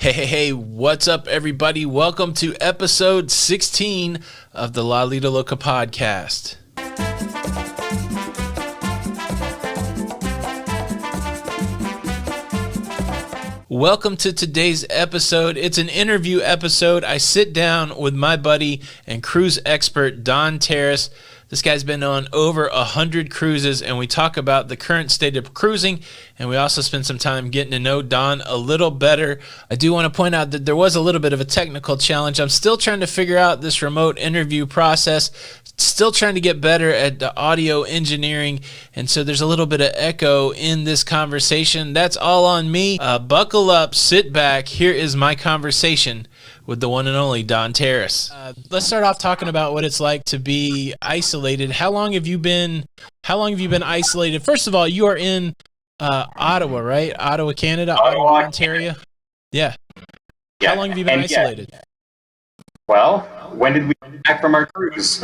Hey, what's up, everybody? Welcome to episode 16 of the Lido Loca podcast. Welcome to today's episode. It's an interview episode. I sit down with my buddy and cruise expert, Don Terris. This guy's been on over 100 cruises, and we talk about the current state of cruising, and we also spend some time getting to know Don a little better. I do want to point out that there was a little bit of a technical challenge. I'm still trying to figure out this remote interview process, still trying to get better at the audio engineering, and so there's a little bit of echo in this conversation. That's all on me. Buckle up, sit back. Here is my conversation with the one and only Don Terris. Let's start off talking about what it's like to be isolated. How long have you been isolated? First of all, you are in Ottawa, right? Ottawa, Canada, Ottawa, Ontario. Yeah. How long have you been isolated? Well, when did we get back from our cruise?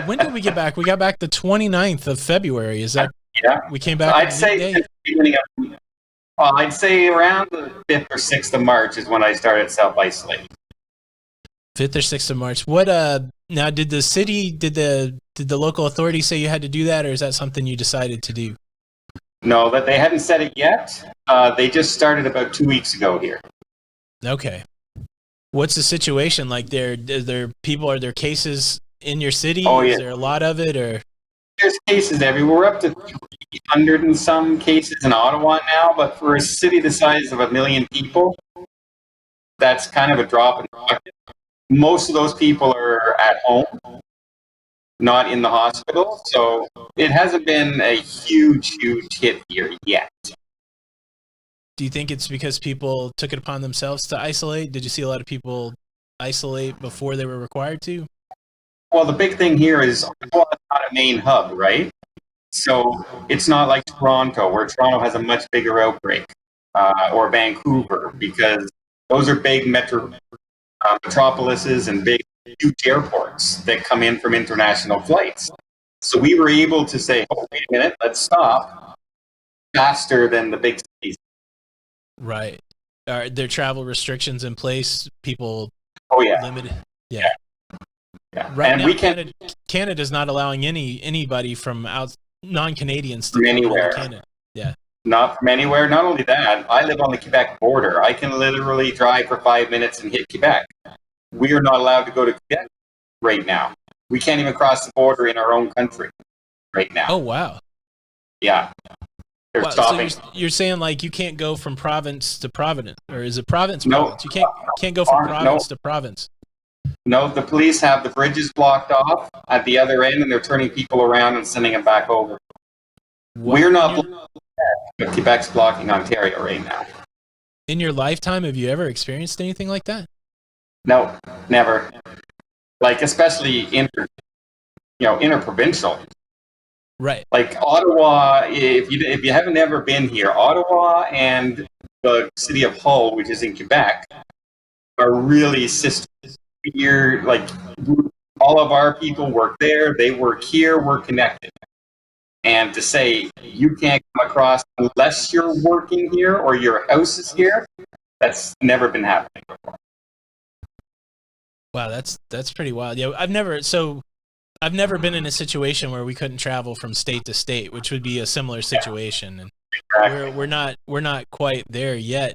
When did we get back? We got back the 29th of February. Is that? Yeah. We came back. I'd say the beginning of. Well, I'd say around the 5th or 6th of March is when I started self-isolating. 5th or 6th of March. What? Now, did the local authorities say you had to do that, or is that something you decided to do? No, that they hadn't said it yet. They just started about 2 weeks ago here. Okay. What's the situation like there? Are there cases in your city? Oh, yeah. Is there a lot of it, or? There's cases everywhere. We're up to 300 and some cases in Ottawa now, but for a city the size of 1 million people, that's kind of a drop in the bucket. Most of those people are at home, not in the hospital, so it hasn't been a huge hit here yet. Do you think it's because people took it upon themselves to isolate? Did you see a lot of people isolate before they were required to? Well, the big thing here is Ottawa is not a main hub, right? So it's not like Toronto, where Toronto has a much bigger outbreak, or Vancouver, because those are big metropolises and big, huge airports that come in from international flights. So we were able to say, oh, wait a minute, let's stop faster than the big cities. Right. Are there travel restrictions in place? People limited? Yeah. Yeah. Right and now, Canada's not allowing anybody from non-Canadians to from anywhere. Canada. Yeah. Not from anywhere. Not only that, I live on the Quebec border. I can literally drive for 5 minutes and hit Quebec. We are not allowed to go to Quebec right now. We can't even cross the border in our own country right now. Oh, wow. Yeah. They're stopping. So you're saying like you can't go from province to province, or is it province? No. Province? You can't go from province to province. No, the police have the bridges blocked off at the other end, and they're turning people around and sending them back over. We're not blocking Quebec, but Quebec's blocking Ontario right now. In your lifetime, have you ever experienced anything like that? No, never. Like, especially interprovincial. Right. Like Ottawa, if you haven't ever been here, Ottawa and the city of Hull, which is in Quebec, are really sisters. You're like, all of our people work there, they work here, we're connected. And to say you can't come across unless you're working here or your house is here, that's never been happening before. Wow, that's pretty wild. Yeah, I've never been in a situation where we couldn't travel from state to state, which would be a similar situation, and exactly. we're not quite there yet.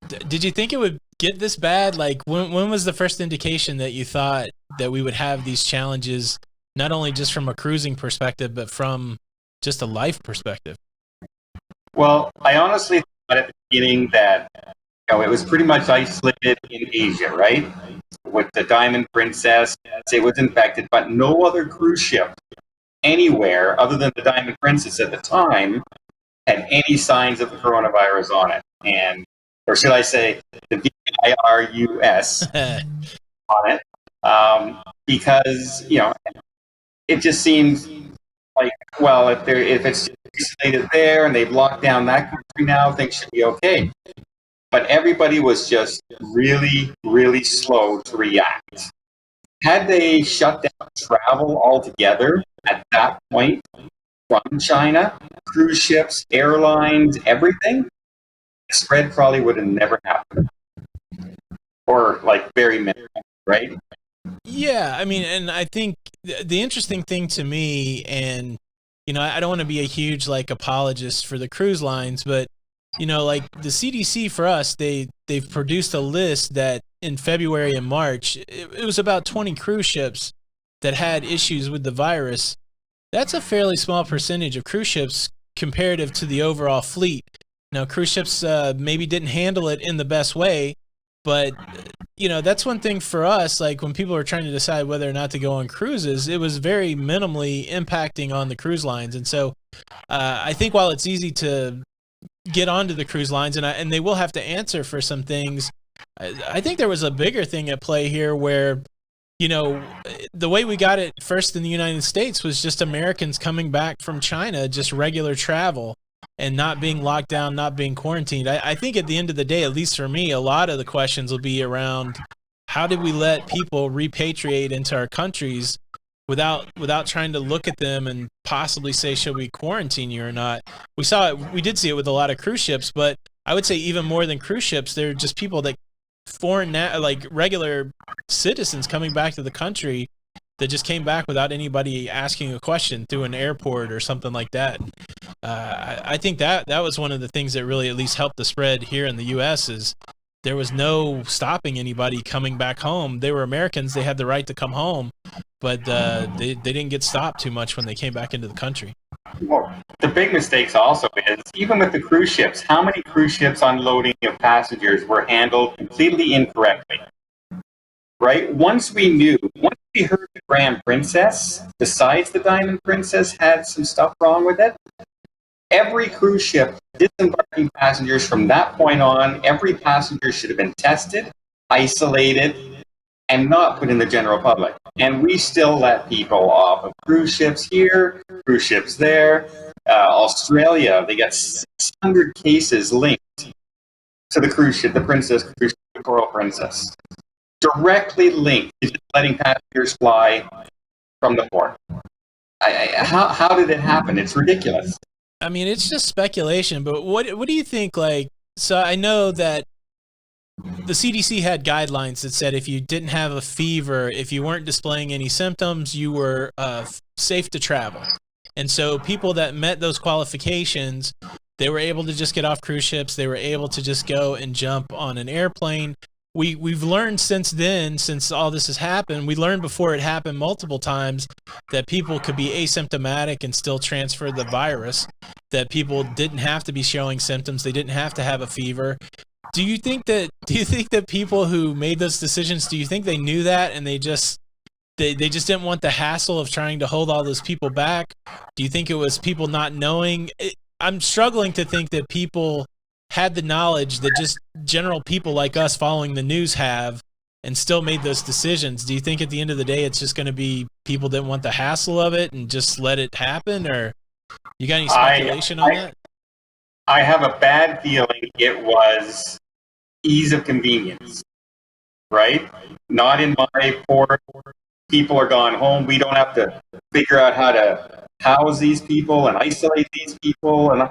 Did you think it would get this bad? Like, when was the first indication that you thought that we would have these challenges, not only just from a cruising perspective, but from just a life perspective? Well, I honestly thought at the beginning that it was pretty much isolated in Asia, right? With the Diamond Princess, it was infected, but no other cruise ship anywhere other than the Diamond Princess at the time had any signs of the coronavirus on it. Or should I say, the virus on it, because it just seems like, well, if it's isolated there and they've locked down that country now, things should be okay. But everybody was just really, really slow to react. Had they shut down travel altogether at that point from China, cruise ships, airlines, everything, the spread probably would have never happened, or like very minimal, right? Yeah, I mean, and I think the interesting thing to me, and I don't want to be a huge like apologist for the cruise lines, but like the CDC for us, they've produced a list that in February and March, it was about 20 cruise ships that had issues with the virus. That's a fairly small percentage of cruise ships comparative to the overall fleet. Now, cruise ships maybe didn't handle it in the best way, but that's one thing for us. Like when people are trying to decide whether or not to go on cruises, it was very minimally impacting on the cruise lines. And so I think while it's easy to get onto the cruise lines, and they will have to answer for some things, I think there was a bigger thing at play here where the way we got it first in the United States was just Americans coming back from China, just regular travel and not being locked down, not being quarantined. I think at the end of the day, at least for me, a lot of the questions will be around how did we let people repatriate into our countries without trying to look at them and possibly say, should we quarantine you or not? We did see it with a lot of cruise ships, but I would say even more than cruise ships, they're just people that like regular citizens coming back to the country that just came back without anybody asking a question through an airport or something like that. I think that was one of the things that really at least helped the spread here in the U.S. is there was no stopping anybody coming back home. They were Americans. They had the right to come home, but they didn't get stopped too much when they came back into the country. Well, the big mistakes also is, even with the cruise ships, how many cruise ships unloading of passengers were handled completely incorrectly? Right? Once we heard the Grand Princess, besides the Diamond Princess, had some stuff wrong with it, every cruise ship disembarking passengers from that point on, every passenger should have been tested, isolated, and not put in the general public. And we still let people off of cruise ships here, cruise ships there. Australia, they got 600 cases linked to the cruise ship, the Princess cruise ship, the Coral Princess. Directly linked to just letting passengers fly from the port. How did it happen? It's ridiculous. I mean, it's just speculation, but what do you think? Like, so I know that the CDC had guidelines that said if you didn't have a fever, if you weren't displaying any symptoms, you were safe to travel. And so people that met those qualifications, they were able to just get off cruise ships. They were able to just go and jump on an airplane. We've learned since then, since all this has happened, we learned before it happened multiple times that people could be asymptomatic and still transfer the virus, that people didn't have to be showing symptoms. They didn't have to have a fever. Do you think that people who made those decisions, do you think they knew that and they just didn't want the hassle of trying to hold all those people back? Do you think it was people not knowing? I'm struggling to think that people had the knowledge that just general people like us following the news have and still made those decisions. Do you think at the end of the day it's just going to be people didn't want the hassle of it and just let it happen? Or you got any speculation on that? I have a bad feeling it was ease of convenience, right? Not in my port. People are gone home. We don't have to figure out how to house these people and isolate these people. And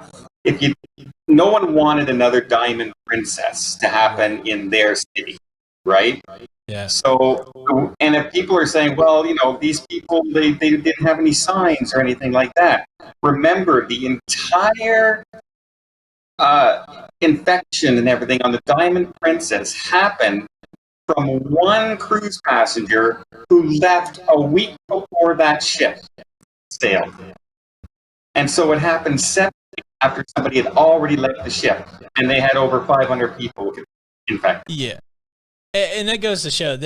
no one wanted another Diamond Princess to happen in their city, right? Yeah. So, and if people are saying, well, these people, they didn't have any signs or anything like that. Remember, the entire infection and everything on the Diamond Princess happened from one cruise passenger who left a week before that ship sailed. And so it happened 7 days after somebody had already left the ship, and they had over 500 people infected. Yeah. And that goes to show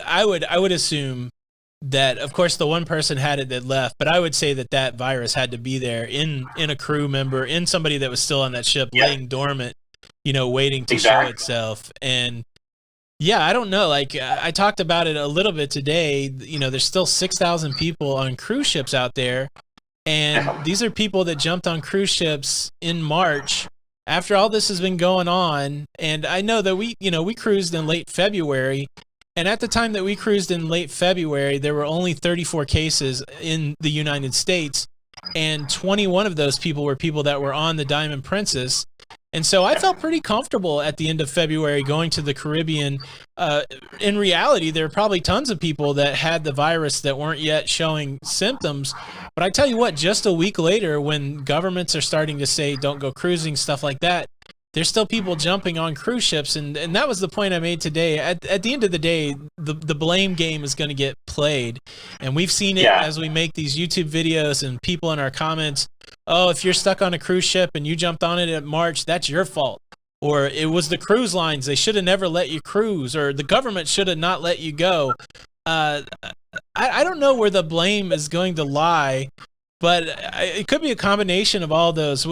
I would assume that, of course, the one person had it that left, but I would say that virus had to be there in a crew member, in somebody that was still on that ship, laying dormant, waiting to show itself. And yeah, I don't know. Like I talked about it a little bit today. There's still 6,000 people on cruise ships out there. And these are people that jumped on cruise ships in March after all this has been going on. And I know that we cruised in late February. And at the time that we cruised in late February, there were only 34 cases in the United States. and 21 of those people were people that were on the Diamond Princess. And so I felt pretty comfortable at the end of February going to the Caribbean. In reality, there are probably tons of people that had the virus that weren't yet showing symptoms. But I tell you what, just a week later, when governments are starting to say don't go cruising, stuff like that, there's still people jumping on cruise ships. And that was the point I made today. At the end of the day, the blame game is going to get played. And we've seen it as we make these YouTube videos and people in our comments, oh, if you're stuck on a cruise ship and you jumped on it in March, that's your fault. Or it was the cruise lines. They should have never let you cruise, or the government should have not let you go. I don't know where the blame is going to lie, but it could be a combination of all those.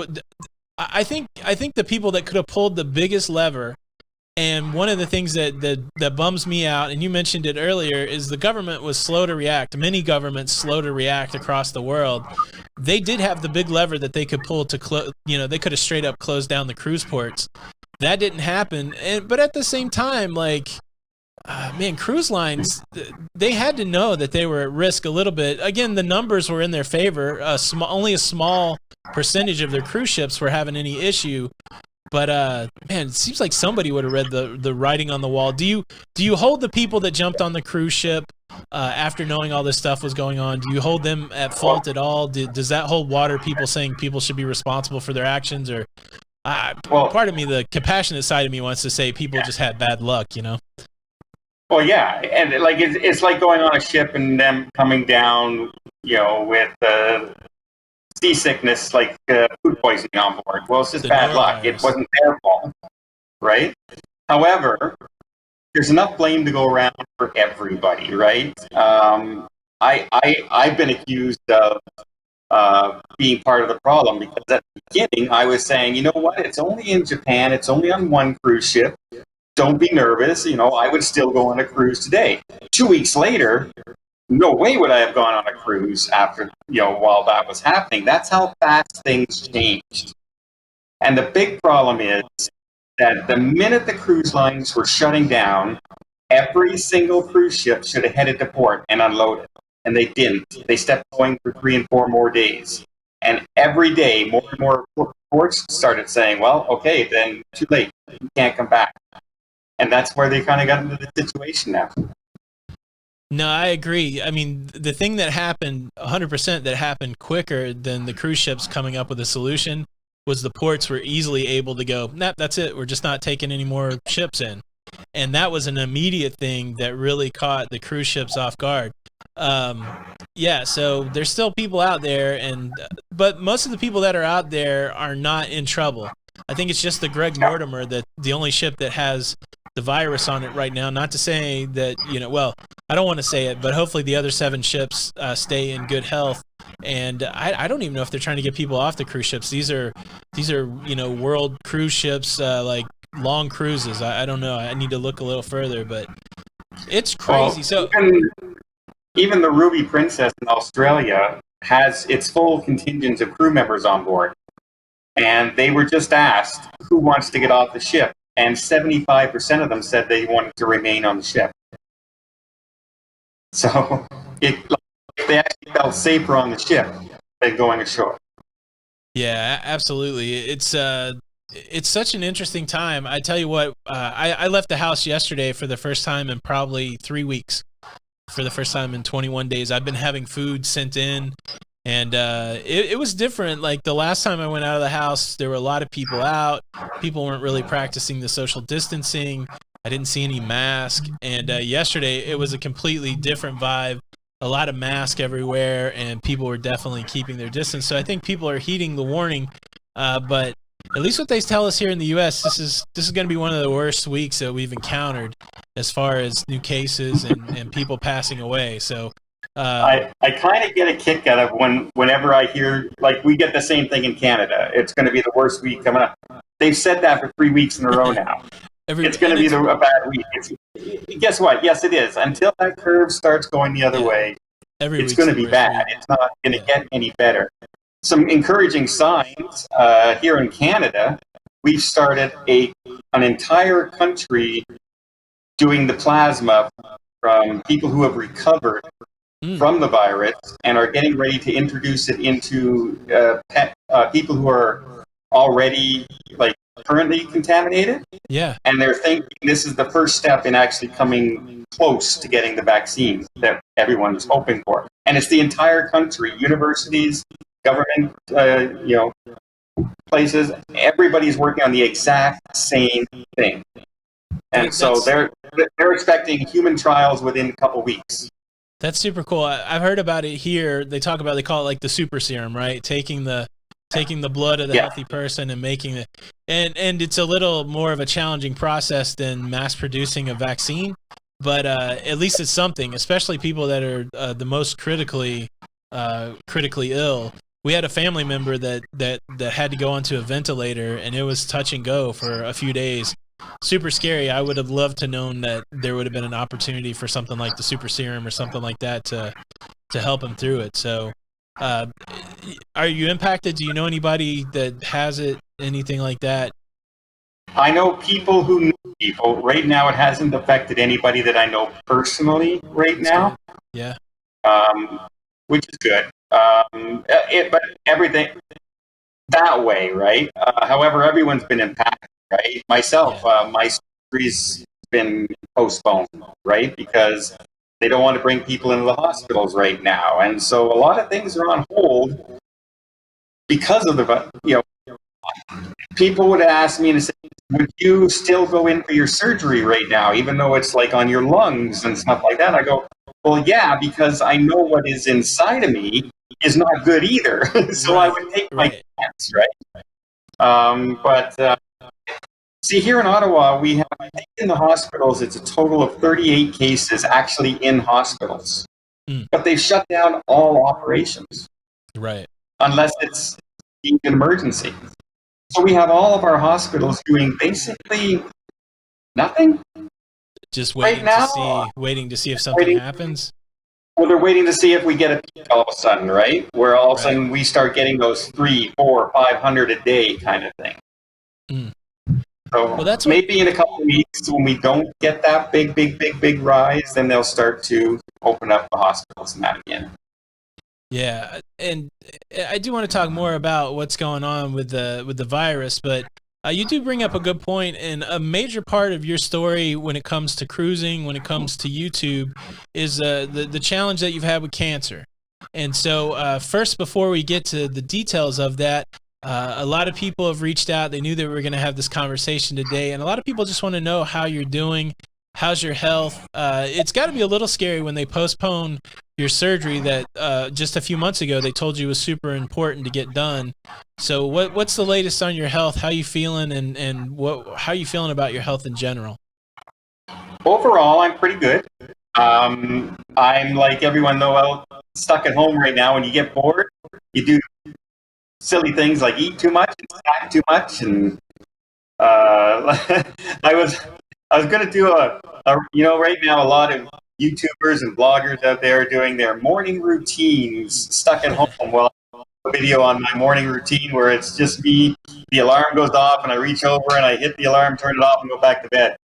I think the people that could have pulled the biggest lever, and one of the things that bums me out, and you mentioned it earlier, is the government was slow to react. Many governments slow to react across the world. They did have the big lever that they could pull to they could have straight up closed down the cruise ports. That didn't happen. But at the same time, like, cruise lines, they had to know that they were at risk a little bit. Again, the numbers were in their favor. Only a small percentage of their cruise ships were having any issue. But it seems like somebody would have read the writing on the wall. Do you hold the people that jumped on the cruise ship after knowing all this stuff was going on? Do you hold them at fault at all? Does that hold water? People saying people should be responsible for their actions, or part of me, the compassionate side of me, wants to say people just had bad luck, you know? Well, yeah, and like it's like going on a ship and them coming down, with seasickness, like food poisoning on board. Well, it's just bad luck. It wasn't their fault, right? However, there's enough blame to go around for everybody, right? I've been accused of being part of the problem, because at the beginning I was saying, you know what, it's only in Japan, it's only on one cruise ship. Don't be nervous. I would still go on a cruise today. 2 weeks later, no way would I have gone on a cruise after, while that was happening. That's how fast things changed. And the big problem is that the minute the cruise lines were shutting down, every single cruise ship should have headed to port and unloaded. And they didn't. They stepped going for 3 and 4 more days. And every day, more and more ports started saying, well, okay, then too late. You can't come back. And that's where they kind of got into the situation now. No, I agree. I mean, the thing that happened, 100% that happened quicker than the cruise ships coming up with a solution, was the ports were easily able to go, nah, that's it. We're just not taking any more ships in. And that was an immediate thing that really caught the cruise ships off guard. So there's still people out there, but most of the people that are out there are not in trouble. I think it's just the Greg Mortimer, the only ship that has the virus on it right now. Not to say that, I don't want to say it, but hopefully the other 7 ships stay in good health. And I don't even know if they're trying to get people off the cruise ships. These are world cruise ships, like long cruises. I don't know. I need to look a little further, but it's crazy. So even the Ruby Princess in Australia has its full contingent of crew members on board. And they were just asked, who wants to get off the ship? And 75% of them said they wanted to remain on the ship. So they actually felt safer on the ship than going ashore. Yeah, absolutely. It's such an interesting time. I tell you what, I left the house yesterday for the first time in probably 3 weeks. For the first time in 21 days. I've been having food sent in. And it was different. Like the last time I went out of the house, there were a lot of people out. People weren't really practicing the social distancing. I didn't see any mask. And yesterday, it was a completely different vibe. A lot of masks everywhere, and people were definitely keeping their distance. So I think people are heeding the warning. But at least what they tell us here in the U.S., this is going to be one of the worst weeks that we've encountered as far as new cases and people passing away. So. I kind of get a kick out of whenever I hear, like, we get the same thing in Canada. It's going to be the worst week coming up. They've said that for 3 weeks in a row now. It's going to be a bad week. Guess what? Yes, it is. Until that curve starts going the other way, it's going to be bad. It's not going to get any better. Some encouraging signs here in Canada. We've started an entire country doing the plasma from people who have recovered from the virus and are getting ready to introduce it into people who are already like currently contaminated. Yeah. And they're thinking this is the first step in actually coming close to getting the vaccine that everyone's hoping for. And it's the entire country, universities, government, places. Everybody's working on the exact same thing. And so they're expecting human trials within a couple weeks. That's super cool. I've heard about it here. They call it like the super serum, right? Taking the blood of the healthy person and making it, and it's a little more of a challenging process than mass producing a vaccine, but at least it's something, especially people that are the most critically ill. We had a family member that had to go onto a ventilator, and it was touch and go for a few days. Super scary. I would have loved to known that there would have been an opportunity for something like the super serum or something like that to help him through it. So, are you impacted? Do you know anybody that has it? Anything like that? I know people who know people. Right now, it hasn't affected anybody that I know personally right now. Yeah. Which is good. But everything that way, right? However, everyone's been impacted, right? Myself, my surgery's been postponed, right? Because they don't want to bring people into the hospitals right now. And so a lot of things are on hold because of people would ask me and say, would you still go in for your surgery right now, even though it's like on your lungs and stuff like that? I go, well, yeah, because I know what is inside of me is not good either. So I would take my chance, right? But see, here in Ottawa, we have, I think in the hospitals, it's a total of 38 cases actually in hospitals. But they've shut down all operations. Right. Unless it's an emergency. So we have all of our hospitals doing basically nothing. Just waiting to see if something happens. Well, they're waiting to see if we get a peak all of a sudden, right? Where all of a sudden we start getting those 300, 400, 500 a day kind of thing. So that's maybe in a couple of weeks when we don't get that big rise, then they'll start to open up the hospitals and that again. Yeah, and I do want to talk more about what's going on with the virus, but you do bring up a good point, and a major part of your story when it comes to cruising, when it comes to YouTube, is the challenge that you've had with cancer. And so first, before we get to the details of that, a lot of people have reached out. They knew that we were going to have this conversation today, and a lot of people just want to know how you're doing. How's your health? It's got to be a little scary when they postpone your surgery that just a few months ago they told you was super important to get done. So what's the latest on your health? How you feeling, and how you feeling about your health in general? Overall, I'm pretty good. I'm like everyone though, stuck at home right now. When you get bored, you do silly things like eat too much and snack too much, and I was going to do right now a lot of YouTubers and bloggers out there doing their morning routines stuck at home. Well, I have a video on my morning routine where it's just me. The alarm goes off and I reach over and I hit the alarm, turn it off, and go back to bed.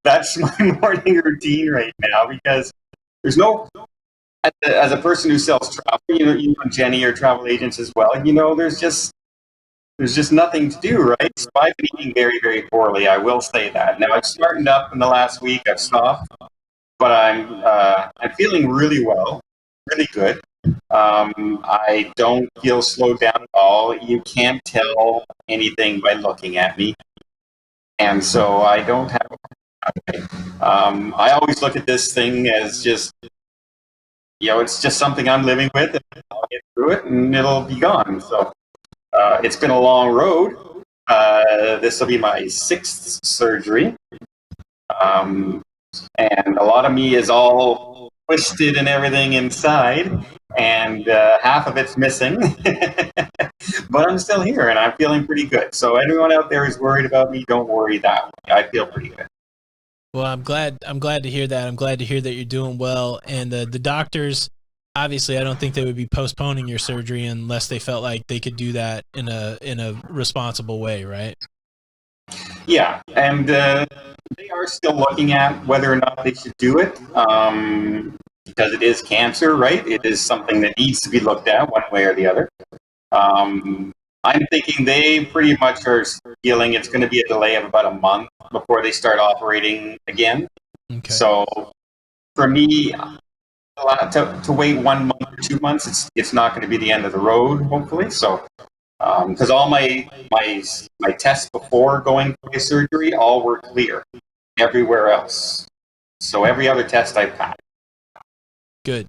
That's my morning routine right now because there's no. As a person who sells travel, you and Jenny are travel agents as well. There's just nothing to do, right? So I've been eating very, very poorly. I will say that. Now I've smartened up in the last week. I've stopped, but I'm feeling really well, really good. I don't feel slowed down at all. You can't tell anything by looking at me, and so I don't have. I always look at this thing as just. It's just something I'm living with, and I'll get through it, and it'll be gone. So it's been a long road. This will be my 6th surgery, and a lot of me is all twisted and everything inside, and half of it's missing. But I'm still here, and I'm feeling pretty good. So everyone out there is worried about me. Don't worry that way. I feel pretty good. Well, I'm glad to hear that. I'm glad to hear that you're doing well. And the doctors, obviously, I don't think they would be postponing your surgery unless they felt like they could do that in a responsible way, right? Yeah, and they are still looking at whether or not they should do it. because it is cancer, right? It is something that needs to be looked at one way or the other. I'm thinking they pretty much are feeling it's going to be a delay of about a month before they start operating again. Okay. So for me, to wait 1 month or 2 months, it's not going to be the end of the road, hopefully. So because all my tests before going for my surgery all were clear everywhere else. So every other test I've passed. Good.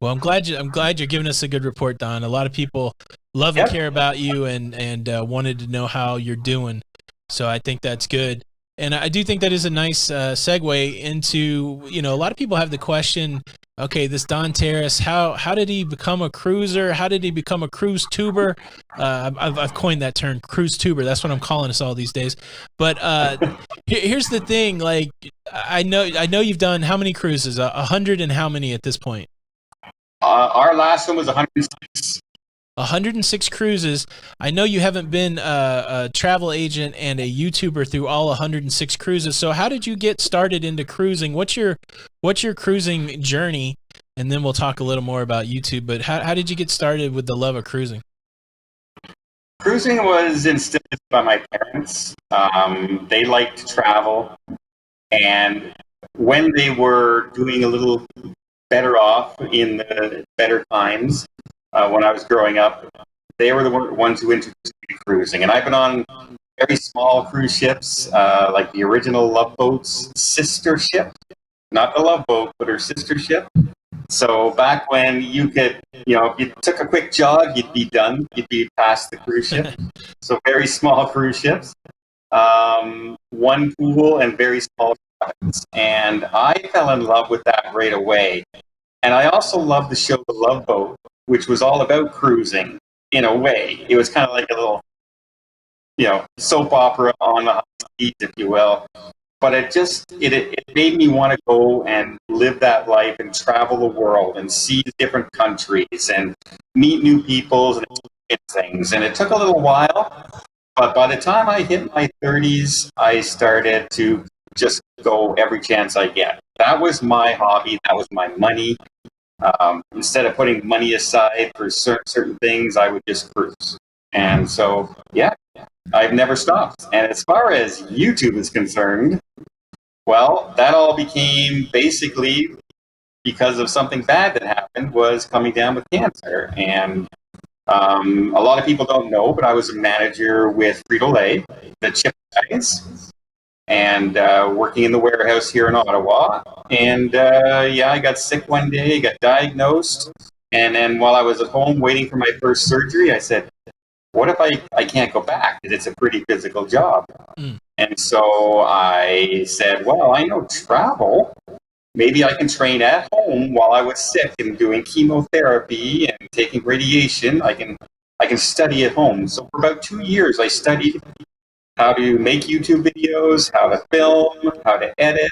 Well, I'm glad you're giving us a good report, Don. A lot of people love and care about you and wanted to know how you're doing. So I think that's good. And I do think that is a nice segue into, a lot of people have the question, okay, this Don Terris, how did he become a cruiser? How did he become a cruise tuber? I've coined that term, cruise tuber. That's what I'm calling us all these days. But here's the thing, like, I know you've done how many cruises? 100 and how many at this point? Our last one was 106. 106 cruises. I know you haven't been a travel agent and a YouTuber through all 106 cruises. So how did you get started into cruising? What's your cruising journey? And then we'll talk a little more about YouTube. But how did you get started with the love of cruising? Cruising was instilled by my parents. They liked to travel. And when they were doing a little better off in the better times, when I was growing up, they were the ones who introduced me to cruising. And I've been on very small cruise ships, like the original Love Boat's sister ship. Not the Love Boat, but her sister ship. So back when you could, if you took a quick jog, you'd be done. You'd be past the cruise ship. So very small cruise ships. One pool and very small cabins. And I fell in love with that right away. And I also loved the show The Love Boat, which was all about cruising in a way. It was kind of like a little, soap opera on the high seas, if you will. But it made me want to go and live that life and travel the world and see different countries and meet new peoples and experience things. And it took a little while, but by the time I hit my 30s, I started to just go every chance I get. That was my hobby. That was my money. Instead of putting money aside for certain things, I would just cruise. And so, I've never stopped. And as far as YouTube is concerned, well, that all became basically because of something bad that happened, was coming down with cancer. And a lot of people don't know, but I was a manager with Frito-Lay, the chip guys, and working in the warehouse here in Ottawa. And I got sick one day, got diagnosed. And then while I was at home waiting for my first surgery, I said, what if I can't go back? Because it's a pretty physical job. And so I said, well, I know travel. Maybe I can train at home while I was sick and doing chemotherapy and taking radiation. I can study at home. So for about 2 years, I studied how to make YouTube videos, how to film, how to edit,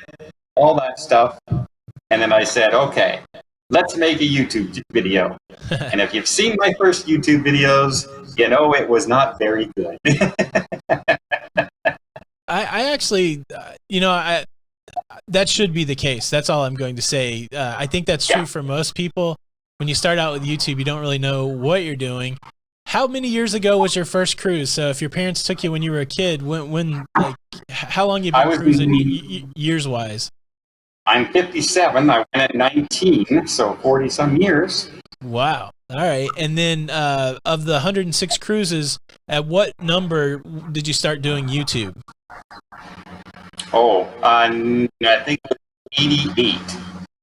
all that stuff. And then I said, okay, let's make a YouTube video. And if you've seen my first YouTube videos, it was not very good. I actually, that should be the case. That's all I'm going to say. I think that's true for most people. When you start out with YouTube, you don't really know what you're doing. How many years ago was your first cruise? So if your parents took you when you were a kid, how long you been cruising years-wise? I'm 57. I went at 19, so 40-some years. Wow. All right. And then of the 106 cruises, at what number did you start doing YouTube? I think it was 88.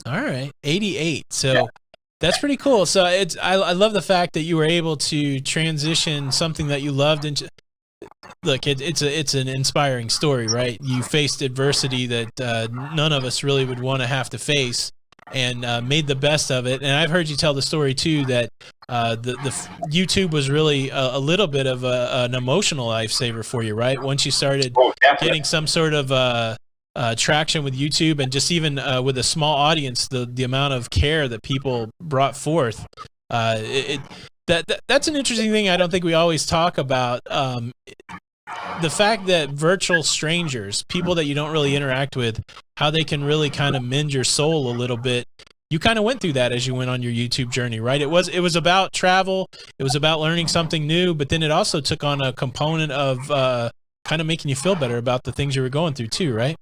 All right. 88. So that's pretty cool. So I love the fact that you were able to transition something that you loved into. Look, it's an inspiring story, right? You faced adversity that none of us really would want to have to face, and made the best of it. And I've heard you tell the story too that the YouTube was really a little bit of an emotional lifesaver for you, right? Once you started getting some sort of traction with YouTube, and just even with a small audience, the amount of care that people brought forth, that's an interesting thing. I don't think we always talk about. The fact that virtual strangers, people that you don't really interact with, how they can really kind of mend your soul a little bit you kind of went through that as you went on your YouTube journey, right? It was about travel, it was about learning something new, but then it also took on a component of kind of making you feel better about the things you were going through too, right?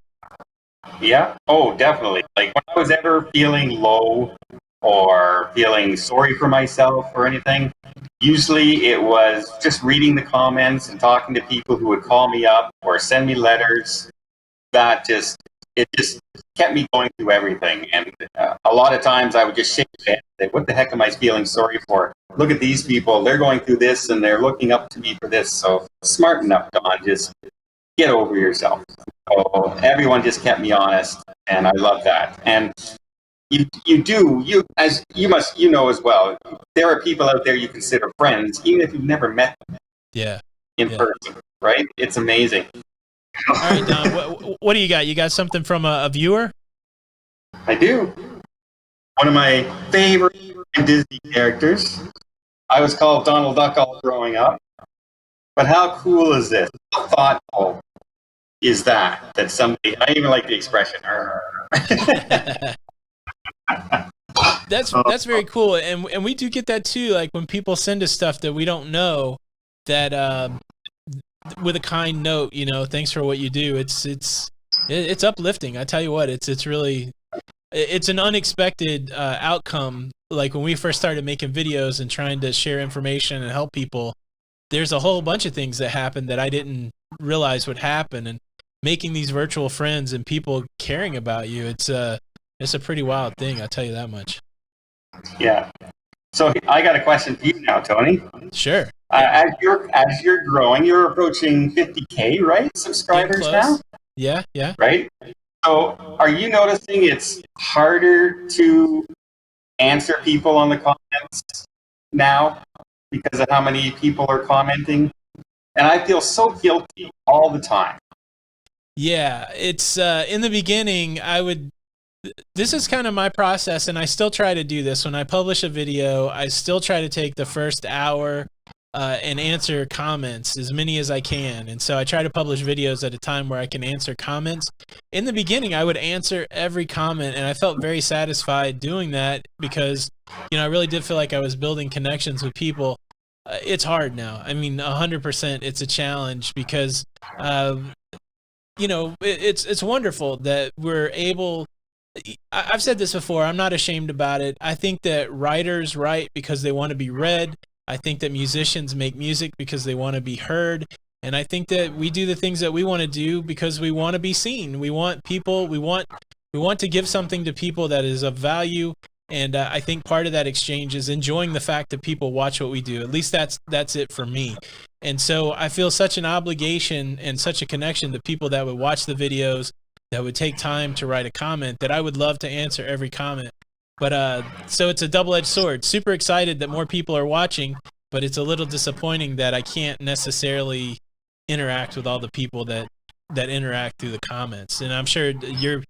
Yeah. Oh, definitely. Like when I was ever feeling low or feeling sorry for myself or anything, usually it was just reading the comments and talking to people who would call me up or send me letters. It just kept me going through everything. And a lot of times I would just shake my head and say, what the heck am I feeling sorry for? Look at these people. They're going through this and they're looking up to me for this. So smarten up, Don. Just get over yourself. So everyone just kept me honest, and I love that. And you know as well. There are people out there you consider friends, even if you've never met them. Yeah. In person, right? It's amazing. All right, Don. What do you got? You got something from a viewer? I do. One of my favorite Disney characters. I was called Donald Duck all growing up. But how cool is this? How thoughtful is that somebody, I even like the expression. That's very cool. And we do get that too. Like when people send us stuff that we don't know, that with a kind note, you know, thanks for what you do. It's uplifting. I tell you what, it's really, it's an unexpected outcome. Like when we first started making videos and trying to share information and help people, there's a whole bunch of things that happened that I didn't realize would happen. And making these virtual friends and people caring about you, it's a pretty wild thing. I'll tell you that much. Yeah. So I got a question for you now, Tony. Sure. As you're growing, you're approaching 50K, right? Subscribers now? Yeah. Right? So are you noticing it's harder to answer people on the comments now because of how many people are commenting? And I feel so guilty all the time. Yeah, it's in the beginning, this is kind of my process, and I still try to do this. When I publish a video, I still try to take the first hour and answer comments, as many as I can. And so I try to publish videos at a time where I can answer comments. In the beginning, I would answer every comment, and I felt very satisfied doing that because, you know, I really did feel like I was building connections with people. It's hard now. I mean, 100% it's a challenge because, you know, it's wonderful that we're able. I've said this before. I'm not ashamed about it. I think that writers write because they want to be read. I think that musicians make music because they want to be heard. And I think that we do the things that we want to do because we want to be seen. We want people. We want to give something to people that is of value. And I think part of that exchange is enjoying the fact that people watch what we do. At least that's it for me. And so I feel such an obligation and such a connection to people that would watch the videos, that would take time to write a comment, that I would love to answer every comment. But so it's a double-edged sword. Super excited that more people are watching, but it's a little disappointing that I can't necessarily interact with all the people that interact through the comments. And I'm sure you're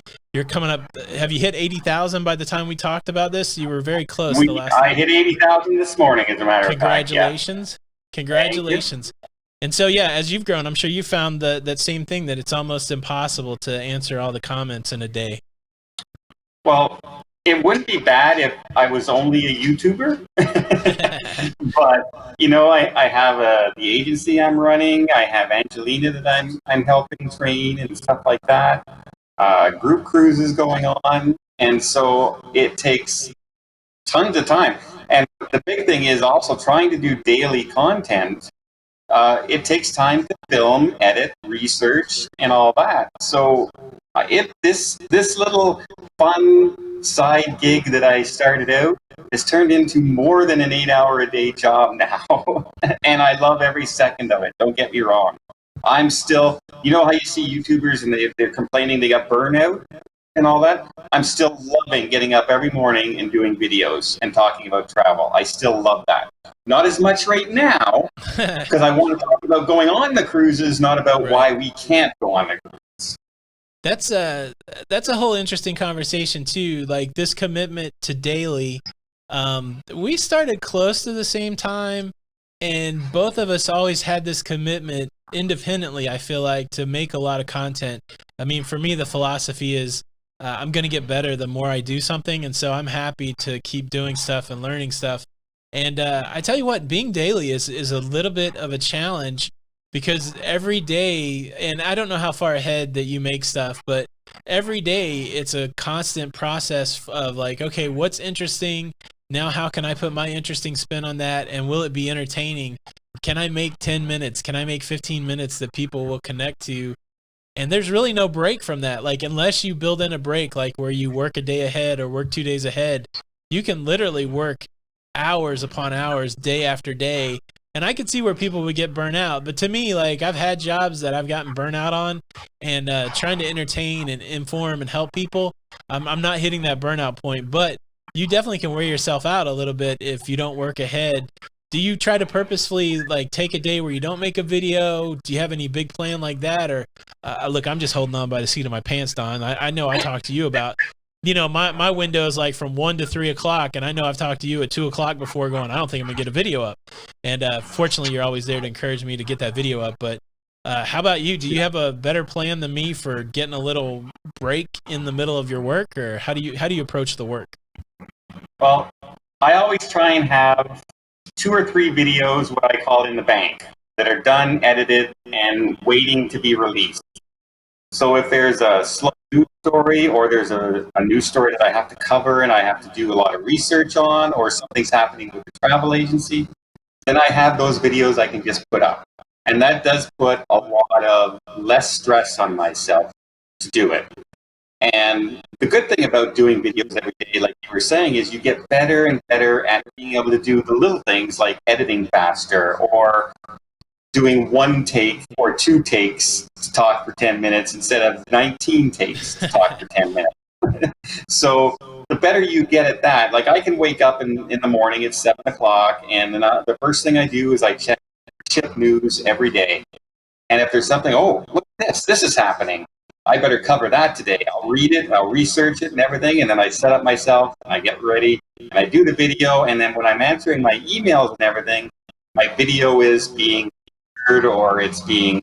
coming up. Have you hit 80,000 by the time we talked about this? You were very close. I hit 80,000 this morning, as a matter of fact. Congratulations. Congratulations. And so, yeah, as you've grown, I'm sure you found that same thing, that it's almost impossible to answer all the comments in a day. Well, it wouldn't be bad if I was only a YouTuber. But, you know, I have the agency I'm running. I have Angelina that I'm helping train and stuff like that. Group cruises going on. And so it takes tons of time. And the big thing is also trying to do daily content. It takes time to film, edit, research, and all that. So this little fun side gig that I started out has turned into more than an 8-hour-a-day job now. And I love every second of it. Don't get me wrong. I'm still, you know how you see YouTubers and they're complaining they got burnout and all that? I'm still loving getting up every morning and doing videos and talking about travel. I still love that. Not as much right now, because I want to talk about going on the cruises, not about why we can't go on the cruises. That's a whole interesting conversation too. Like this commitment to daily, we started close to the same time, and both of us always had this commitment independently, I feel like, to make a lot of content. I mean, for me, the philosophy is I'm going to get better the more I do something. And so I'm happy to keep doing stuff and learning stuff. And I tell you what, being daily is a little bit of a challenge, because every day, and I don't know how far ahead that you make stuff, but every day it's a constant process of like, okay, what's interesting? Now, how can I put my interesting spin on that? And will it be entertaining? Can I make 10 minutes? Can I make 15 minutes that people will connect to? And there's really no break from that. Like, unless you build in a break, like where you work a day ahead or work 2 days ahead, you can literally work hours upon hours, day after day. And I could see where people would get burnt out. But to me, like, I've had jobs that I've gotten burnt out on, and trying to entertain and inform and help people, I'm not hitting that burnout point. But you definitely can wear yourself out a little bit if you don't work ahead. Do you try to purposefully like take a day where you don't make a video? Do you have any big plan like that? Or look, I'm just holding on by the seat of my pants, Don. I know I talked to you about, my window is like from 1 to 3 o'clock, and I know I've talked to you at 2 o'clock before going, I don't think I'm gonna get a video up. And fortunately, you're always there to encourage me to get that video up. But how about you? Do you have a better plan than me for getting a little break in the middle of your work, or how do you approach the work? Well, I always try and have 2 or 3 videos, what I call in the bank, that are done, edited, and waiting to be released. So if there's a slow news story, or there's a news story that I have to cover and I have to do a lot of research on, or something's happening with the travel agency, then I have those videos I can just put up. And that does put a lot of less stress on myself to do it. And the good thing about doing videos every day, like you were saying, is you get better and better at being able to do the little things like editing faster, or doing 1 take or 2 takes to talk for 10 minutes instead of 19 takes to talk for 10 minutes. So the better you get at that, like I can wake up in the morning at 7 o'clock, and then the first thing I do is I check ship news every day. And if there's something, oh, look at this is happening, I better cover that today. I'll read it, I'll research it and everything, and then I set up myself, and I get ready, and I do the video, and then when I'm answering my emails and everything, my video is being heard or it's being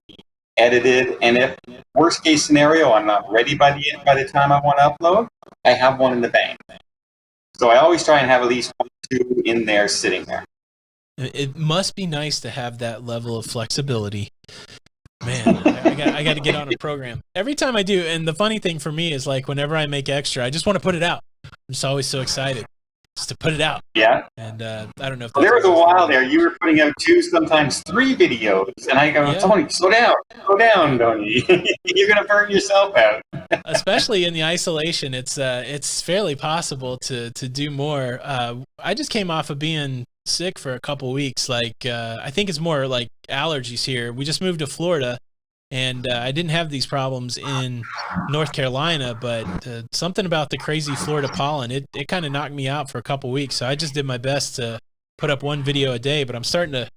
edited, and if worst case scenario, I'm not ready by the time I want to upload, I have one in the bank. So I always try and have at least 1 or 2 in there sitting there. It must be nice to have that level of flexibility. Man, I got to get on a program. Every time I do, and the funny thing for me is like whenever I make extra, I just want to put it out. I'm just always so excited just to put it out. Yeah. And I don't know if there was a while there you were putting out 2, sometimes 3 videos, and I go, Tony, slow down, Tony. You're gonna burn yourself out. Especially in the isolation, it's fairly possible to do more. I just came off of being sick for a couple weeks. Like I think it's more like allergies here. We just moved to Florida, and I didn't have these problems in North Carolina, but something about the crazy Florida pollen, it kind of knocked me out for a couple weeks. So I just did my best to put up 1 video a day, but I'm starting to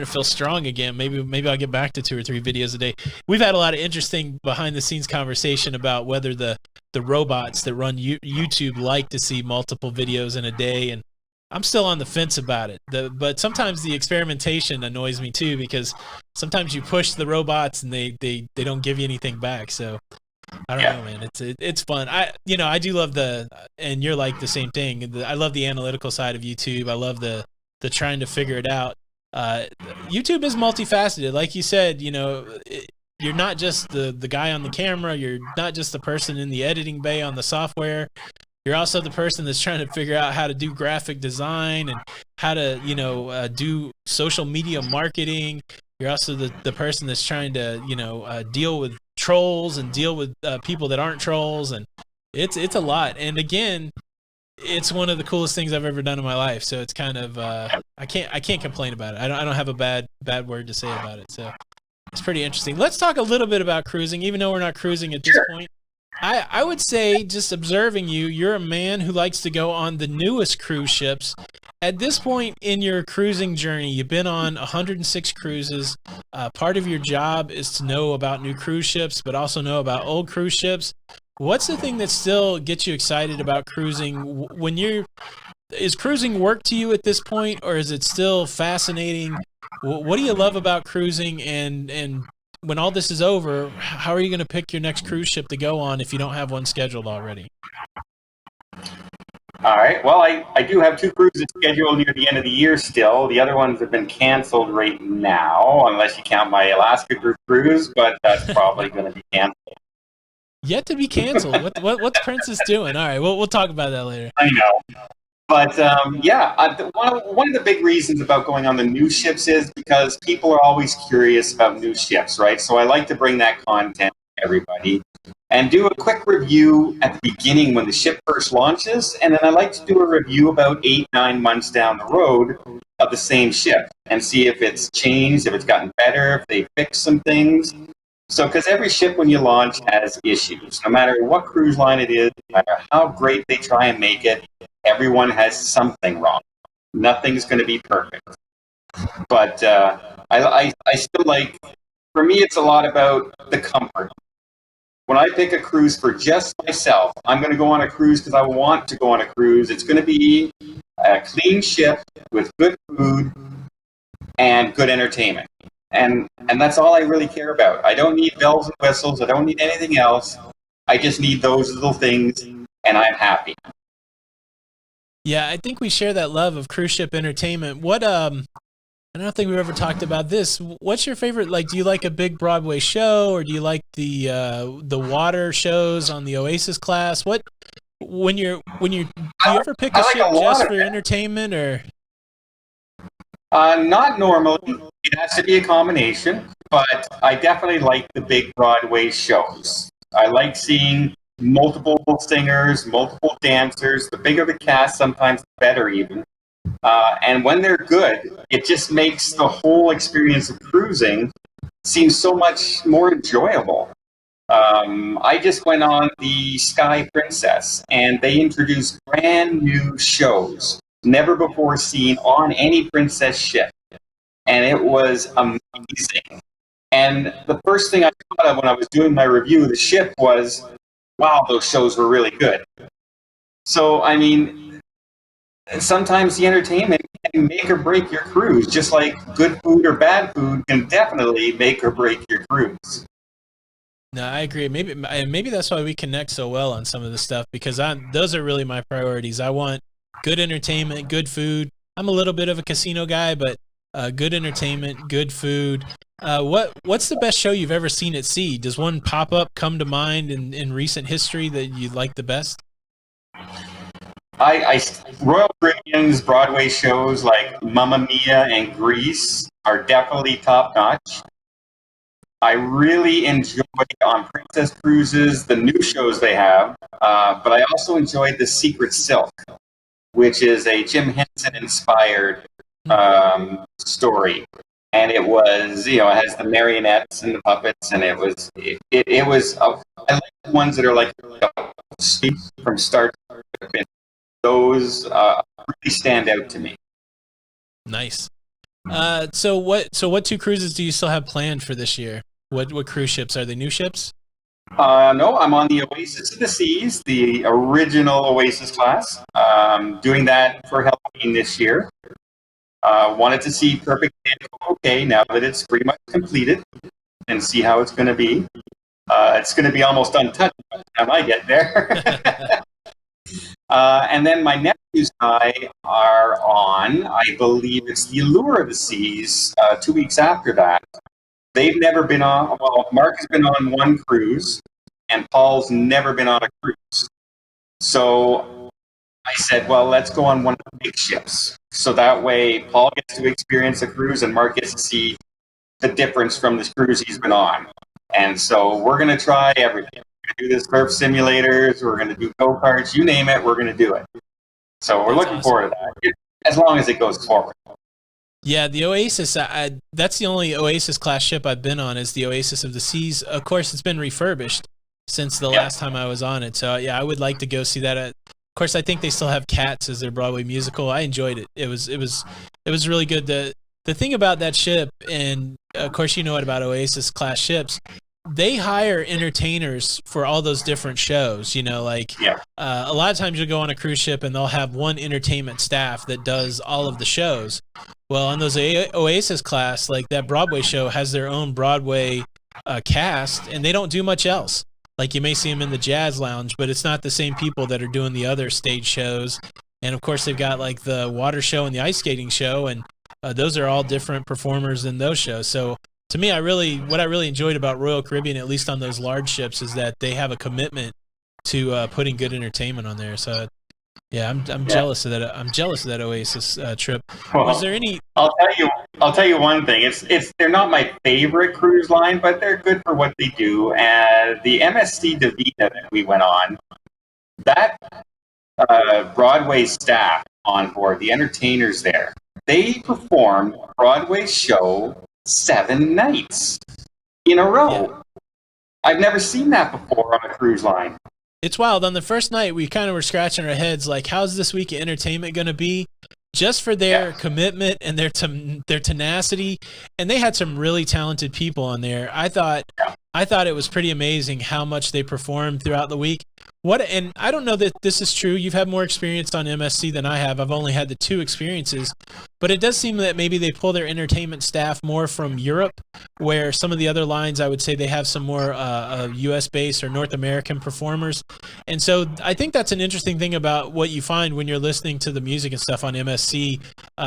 feel strong again. Maybe I'll get back to 2 or 3 videos a day. We've had a lot of interesting behind the scenes conversation about whether the robots that run YouTube like to see multiple videos in a day, and I'm still on the fence about it. But sometimes the experimentation annoys me too, because sometimes you push the robots and they don't give you anything back. So I don't know, man. It's fun. I do love and you're like the same thing. I love the analytical side of YouTube. I love the trying to figure it out. YouTube is multifaceted. Like you said, you're not just the guy on the camera. You're not just the person in the editing bay on the software. You're also the person that's trying to figure out how to do graphic design and how to, do social media marketing. You're also the person that's trying to, deal with trolls and deal with people that aren't trolls. And it's a lot. And again, it's one of the coolest things I've ever done in my life. So it's kind of, I can't complain about it. I don't have a bad word to say about it. So it's pretty interesting. Let's talk a little bit about cruising, even though we're not cruising at this point. I would say, just observing you're a man who likes to go on the newest cruise ships. At this point in your cruising journey, you've been on 106 cruises. Part of your job is to know about new cruise ships, but also know about old cruise ships. What's the thing that still gets you excited about cruising? Is cruising work to you at this point, or is it still fascinating? What do you love about cruising, and when all this is over, how are you going to pick your next cruise ship to go on if you don't have one scheduled already? All right. Well, I do have 2 cruises scheduled near the end of the year still. The other ones have been canceled right now, unless you count my Alaska group cruise, but that's probably going to be canceled. Yet to be canceled. What's Princess doing? All right, we'll talk about that later. I know. But one of the big reasons about going on the new ships is because people are always curious about new ships, right? So I like to bring that content to everybody and do a quick review at the beginning when the ship first launches, and then I like to do a review about 8-9 months down the road of the same ship and see if it's changed, if it's gotten better, if they fixed some things. So, because every ship when you launch has issues, no matter what cruise line it is, no matter how great they try and make it, everyone has something wrong. Nothing's going to be perfect. But I still like, for me, it's a lot about the comfort. When I pick a cruise for just myself, I'm going to go on a cruise because I want to go on a cruise. It's going to be a clean ship with good food and good entertainment. And that's all I really care about. I don't need bells and whistles. I don't need anything else. I just need those little things, and I'm happy. Yeah, I think we share that love of cruise ship entertainment. What I don't think we've ever talked about this. What's your favorite? Like, do you like a big Broadway show, or do you like the water shows on the Oasis class? What do you ever pick a ship just for entertainment, or? Not normally. It has to be a combination, but I definitely like the big Broadway shows. I like seeing multiple singers, multiple dancers. The bigger the cast, sometimes the better even. And when they're good, it just makes the whole experience of cruising seem so much more enjoyable. I just went on the Sky Princess, and they introduced brand new shows, never before seen on any princess ship. And it was amazing. And the first thing I thought of when I was doing my review of the ship was, wow, those shows were really good. So, I mean, sometimes the entertainment can make or break your cruise, just like good food or bad food can definitely make or break your cruise. No, I agree. Maybe that's why we connect so well on some of this stuff, because those are really my priorities. I want good entertainment, good food. I'm a little bit of a casino guy, but good entertainment, good food. What's the best show you've ever seen at sea? Does one pop up come to mind in recent history that you like the best? Royal Caribbean's Broadway shows like Mamma Mia and Grease are definitely top notch. I really enjoy on Princess Cruises the new shows they have, but I also enjoyed The Secret Silk, which is a Jim Henson inspired story. And it was, it has the marionettes and the puppets, and it was I like the ones that are like from start to finish. Those really stand out to me. Nice. So what 2 cruises do you still have planned for this year? What cruise ships? Are they new ships? No, I'm on the Oasis of the Seas, the original Oasis class. Doing that for Halloween this year. Wanted to see Perfect okay now that it's pretty much completed, and see how it's going to be. It's going to be almost untouched by the time I get there. And then my nephews and I are on, I believe it's the Allure of the Seas, 2 weeks after that. They've never been on, well, Mark has been on one cruise, and Paul's never been on a cruise. So I said, well, let's go on one of the big ships. So that way Paul gets to experience a cruise and Mark gets to see the difference from the cruise he's been on. And so we're going to try everything. We're going to do the surf simulators. We're going to do go-karts. You name it, we're going to do it. So we're looking forward to that, as long as it goes forward. Yeah, the Oasis, that's the only Oasis class ship I've been on, is the Oasis of the Seas. Of course, it's been refurbished since the last time I was on it. So yeah, I would like to go see that. Of course, I think they still have Cats as their Broadway musical. I enjoyed it. It was really good. The thing about that ship, and of course you know it about Oasis class ships, they hire entertainers for all those different shows. A lot of times you'll go on a cruise ship and they'll have one entertainment staff that does all of the shows. Well, on those Oasis class, like that Broadway show has their own Broadway cast, and they don't do much else. Like, you may see them in the jazz lounge, but it's not the same people that are doing the other stage shows. And of course, they've got like the water show and the ice skating show, and those are all different performers than those shows. So to me, what I really enjoyed about Royal Caribbean, at least on those large ships, is that they have a commitment to putting good entertainment on there. So yeah, I'm jealous of that. I'm jealous of that Oasis trip. Well, Was there any? I'll tell you one thing. They're not my favorite cruise line, but they're good for what they do. And the MSC Divina that we went on, that Broadway staff on board, the entertainers there, they performed a Broadway show 7 nights in a row. Yeah. I've never seen that before on a cruise line. It's wild. On the first night, we kind of were scratching our heads, like, how's this week of entertainment going to be? Just for their commitment and their tenacity, and they had some really talented people on there. I thought it was pretty amazing how much they performed throughout the week. And I don't know that this is true. You've had more experience on MSC than I have. I've only had the 2 experiences, but it does seem that maybe they pull their entertainment staff more from Europe, where some of the other lines, I would say they have some more U.S. based or North American performers. And so I think that's an interesting thing about what you find when you're listening to the music and stuff on MSC.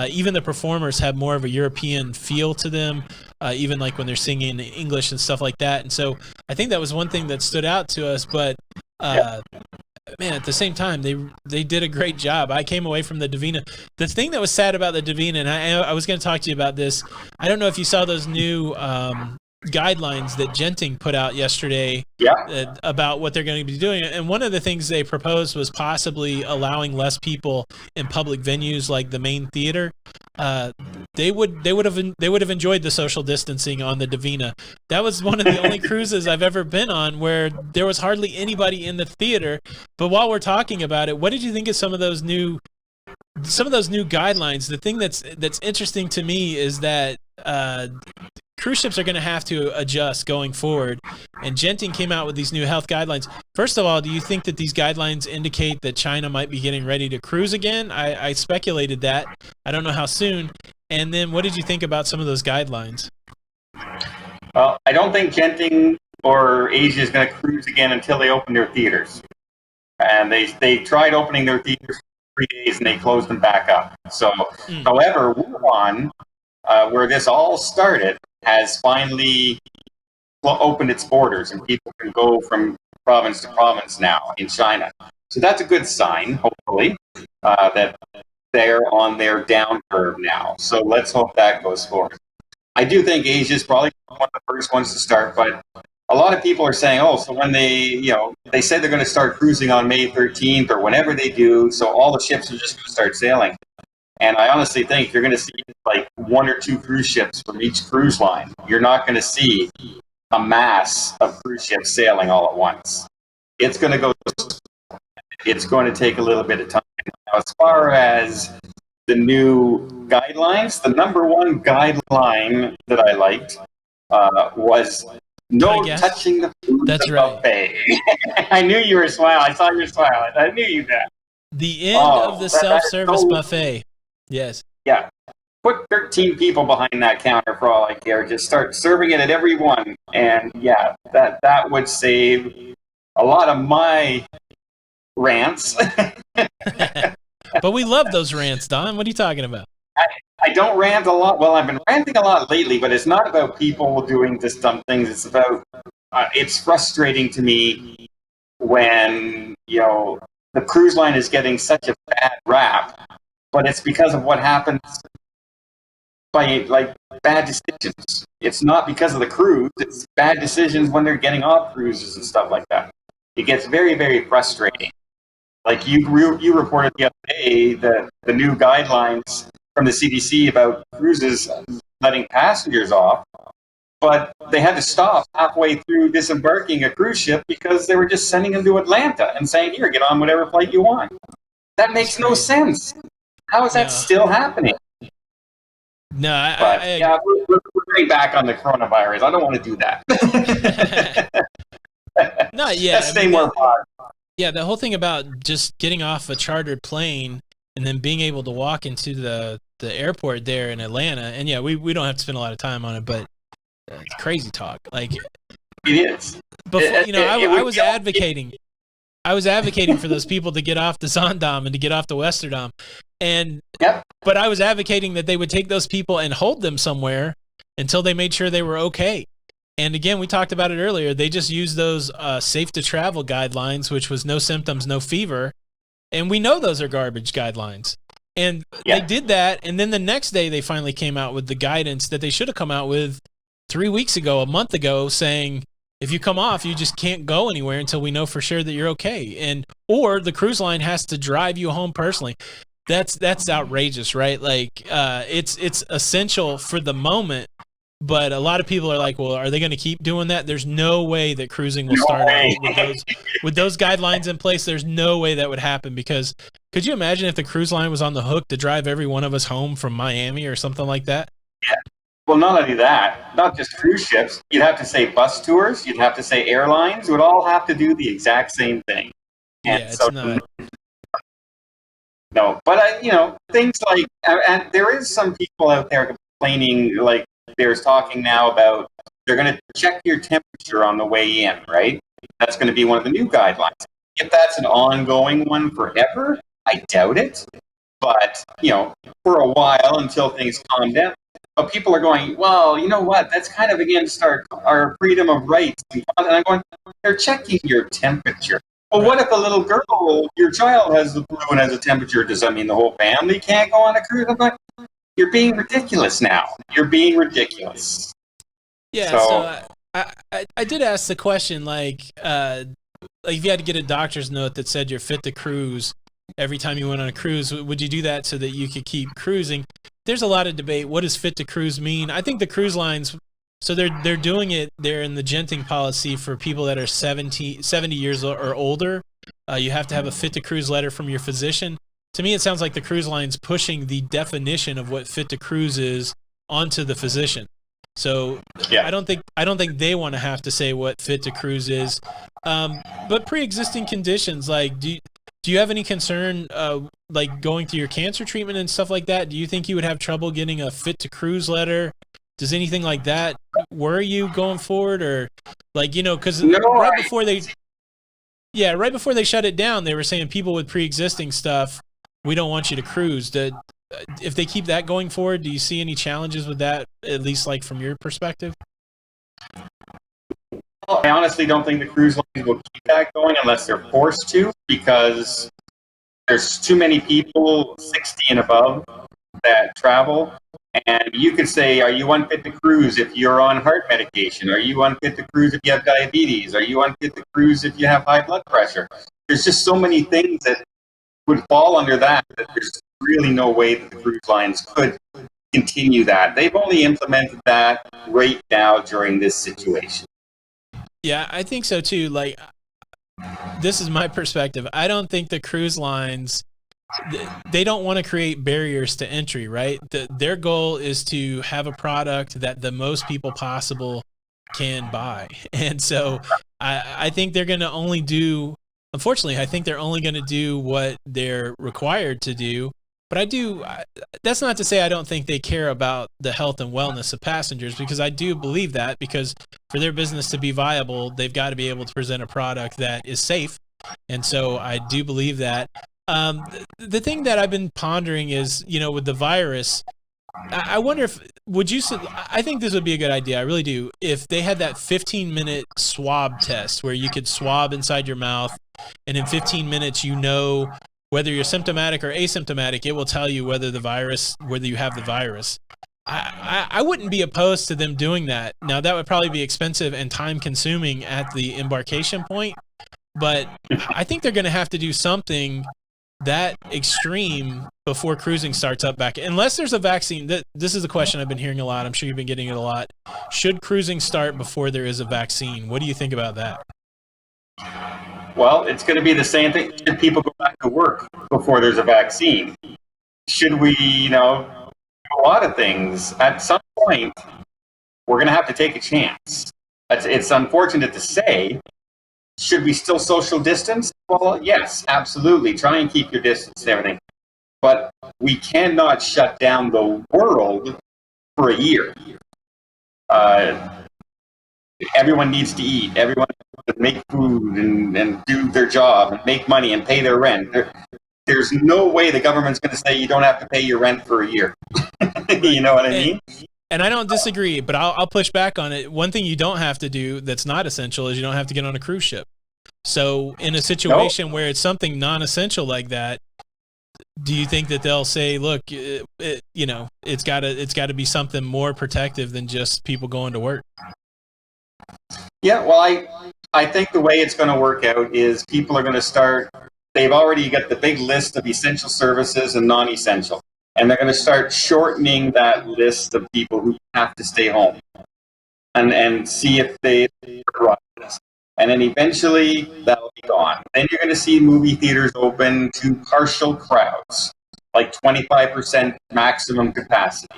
Even the performers have more of a European feel to them, even like when they're singing English and stuff like that. And so I think that was one thing that stood out to us, but man, at the same time, they did a great job. I came away from the Divina. The thing that was sad about the Divina, and I was going to talk to you about this, I don't know if you saw those new guidelines that Genting put out yesterday about what they're going to be doing. And one of the things they proposed was possibly allowing less people in public venues like the main theater. They would have enjoyed the social distancing on the Divina. That was one of the only cruises I've ever been on where there was hardly anybody in the theater. But while we're talking about it, what did you think of some of those new guidelines? The thing that's interesting to me is that cruise ships are going to have to adjust going forward, and Genting came out with these new health guidelines. First of all, do you think that these guidelines indicate that China might be getting ready to cruise again? I speculated that. I don't know how soon. And then what did you think about some of those guidelines? Well, I don't think Genting or Asia is going to cruise again until they open their theaters. And they tried opening their theaters for 3 days and they closed them back up. So, however, Wuhan, where this all started, has finally opened its borders and people can go from province to province now in China. So that's a good sign, hopefully, that they're on their down curve now. So let's hope that goes forward. I do think Asia is probably one of the first ones to start, but a lot of people are saying, oh, so when they said they're going to start cruising on May 13th or whenever they do, so all the ships are just going to start sailing. And I honestly think you're going to see like 1 or 2 cruise ships from each cruise line. You're not going to see a mass of cruise ships sailing all at once. It's going to take a little bit of time. Now, as far as the new guidelines, the number one guideline that I liked was no touching the food buffet. I knew you were smiling. I saw your smile. I knew you did. The end of the self-service buffet. Yes. Yeah. Put 13 people behind that counter for all I care. Just start serving it at every one. And yeah, that would save a lot of my rants. But we love those rants, Don. What are you talking about? I don't rant a lot. Well, I've been ranting a lot lately, but it's not about people doing just dumb things. It's about, it's frustrating to me when, the cruise line is getting such a bad rap, but it's because of what happens by, bad decisions. It's not because of the cruise. It's bad decisions when they're getting off cruises and stuff like that. It gets very, very frustrating. Like you reported the other day the new guidelines from the CDC about cruises letting passengers off, but they had to stop halfway through disembarking a cruise ship because they were just sending them to Atlanta and saying, here, get on whatever flight you want. That makes no sense. How is that still happening? No, we're getting back on the coronavirus. I don't want to do that. Not yet. Let's stay more far. Yeah, the whole thing about just getting off a chartered plane and then being able to walk into the airport there in Atlanta, and yeah, we don't have to spend a lot of time on it, but crazy talk. Like, it is. Before, I was advocating. I was advocating for those people to get off the Zondam and to get off the Westerdam. But I was advocating that they would take those people and hold them somewhere until they made sure they were okay. And again, we talked about it earlier. They just used those safe to travel guidelines, which was no symptoms, no fever. And we know those are garbage guidelines. And they did that. And then the next day they finally came out with the guidance that they should have come out with 3 weeks ago, a month ago, saying, if you come off, you just can't go anywhere until we know for sure that you're okay. Or the cruise line has to drive you home personally. That's outrageous, right? Like, it's essential for the moment, but a lot of people are like, well, are they going to keep doing that? There's no way that cruising will start out with those guidelines in place. There's no way that would happen, because could you imagine if the cruise line was on the hook to drive every one of us home from Miami or something like that? Yeah. Well, not only that, not just cruise ships. You'd have to say bus tours. You'd have to say airlines. Would all have to do the exact same thing. And yeah, it's not. No, but things like, and there is some people out there complaining, like there's talking now about they're going to check your temperature on the way in, right? That's going to be one of the new guidelines. If that's an ongoing one forever, I doubt it. But for a while until things calm down. But people are going, well, you know what? That's kind of against our freedom of rights. And I'm going, they're checking your temperature. Well, what if a little girl, your child has the flu and has a temperature? Does that mean the whole family can't go on a cruise? I'm going, you're being ridiculous now. You're being ridiculous. Yeah, so I did ask the question, like if you had to get a doctor's note that said you're fit to cruise every time you went on a cruise, would you do that so that you could keep cruising? There's a lot of debate. What does fit to cruise mean? I think the cruise lines, so they're doing it. They're in the genting policy for people that are 70 years or older. You have to have a fit to cruise letter from your physician. To me, it sounds like the cruise line's pushing the definition of what fit to cruise is onto the physician. So I don't think they want to have to say what fit to cruise is. But pre-existing conditions, like do you have any concern, like going through your cancer treatment and stuff like that? Do you think you would have trouble getting a fit to cruise letter? Does anything like that worry you going forward, or like because right before they shut it down, they were saying people with pre-existing stuff, we don't want you to cruise. If they keep that going forward, do you see any challenges with that, at least like from your perspective? Well, I honestly don't think the cruise lines will keep that going unless they're forced to, because there's too many people 60 and above that travel. And you could say, are you unfit to cruise if you're on heart medication? Are you unfit to cruise if you have diabetes? Are you unfit to cruise if you have high blood pressure? There's just so many things that would fall under that there's really no way that the cruise lines could continue that. They've only implemented that right now during this situation. Yeah, I think so too. Like, this is my perspective. I don't think the cruise lines, they don't want to create barriers to entry, right? Their goal is to have a product that the most people possible can buy. And so I think they're going to only do, unfortunately, I think they're only going to do what they're required to do. But that's not to say I don't think they care about the health and wellness of passengers, because I do believe that, because for their business to be viable, they've got to be able to present a product that is safe. And so I do believe that. The thing that I've been pondering is, with the virus, I wonder if, I think this would be a good idea. I really do. If they had that 15-minute swab test where you could swab inside your mouth, and in 15 minutes, whether you're symptomatic or asymptomatic, it will tell you whether you have the virus. I wouldn't be opposed to them doing that. Now, that would probably be expensive and time consuming at the embarkation point, but I think they're going to have to do something that extreme before cruising starts up back. Unless there's a vaccine. This is a question I've been hearing a lot. I'm sure you've been getting it a lot. Should cruising start before there is a vaccine? What do you think about that? Well, it's going to be the same thing. Should people go back to work before there's a vaccine? Should we, do a lot of things? At some point, we're going to have to take a chance. It's unfortunate to say. Should we still social distance? Well, yes, absolutely. Try and keep your distance and everything. But we cannot shut down the world for a year. everyone needs to eat. Everyone needs to make food and do their job and make money and pay their rent. There's no way the government's going to say you don't have to pay your rent for a year. You know what I mean? And I don't disagree, but I'll push back on it. One thing you don't have to do that's not essential is you don't have to get on a cruise ship. So in a situation where it's something non-essential like that, do you think that they'll say, look, it's got to be something more protective than just people going to work? Yeah, well, I think the way it's going to work out is people are going to start. They've already got the big list of essential services and non-essential, and they're going to start shortening that list of people who have to stay home, and see if they survive this. And then eventually that'll be gone. Then you're going to see movie theaters open to partial crowds, like 25% maximum capacity.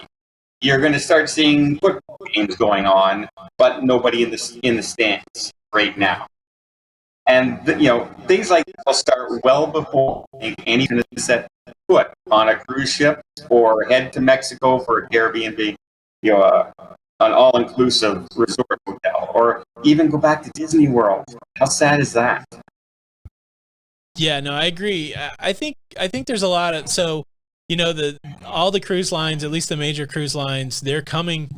You're going to start seeing football games going on, but nobody in the stands right now. And things like this will start well before anyone is set foot on a cruise ship or head to Mexico for a Airbnb, an all-inclusive resort hotel, or even go back to Disney World. How sad is that? Yeah, no, I agree. I think there's a lot of all the cruise lines, at least the major cruise lines, they're coming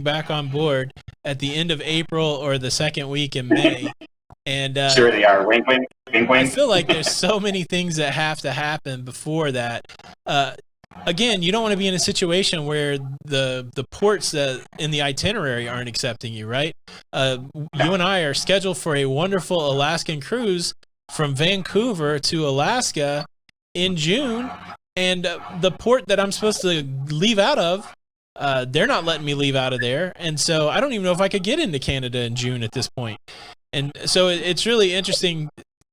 back on board at the end of April or the second week in May. And sure they are. Wink, wink, wink, wink. I feel like there's so many things that have to happen before that. Again, you don't want to be in a situation where the ports that in the itinerary aren't accepting you, right? You and I are scheduled for a wonderful Alaskan cruise from Vancouver to Alaska in June, and the port that I'm supposed to leave out of, they're not letting me leave out of there, and so I don't even know if I could get into Canada in June at this point. And so it's really interesting.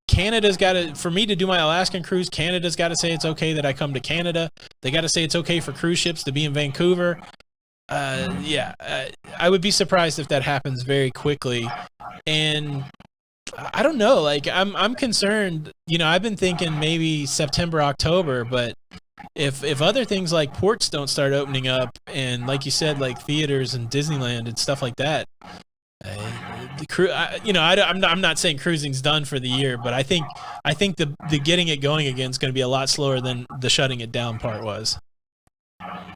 Canada's got to, for me to do my Alaskan cruise, Canada's got to say it's okay that I come to Canada. They got to say it's okay for cruise ships to be in Vancouver. I would be surprised if that happens very quickly. And I don't know, like I'm concerned, I've been thinking maybe September, October, but if other things like ports don't start opening up and like you said, like theaters and Disneyland and stuff like that, I'm not saying cruising's done for the year, but I think the getting it going again is going to be a lot slower than the shutting it down part was.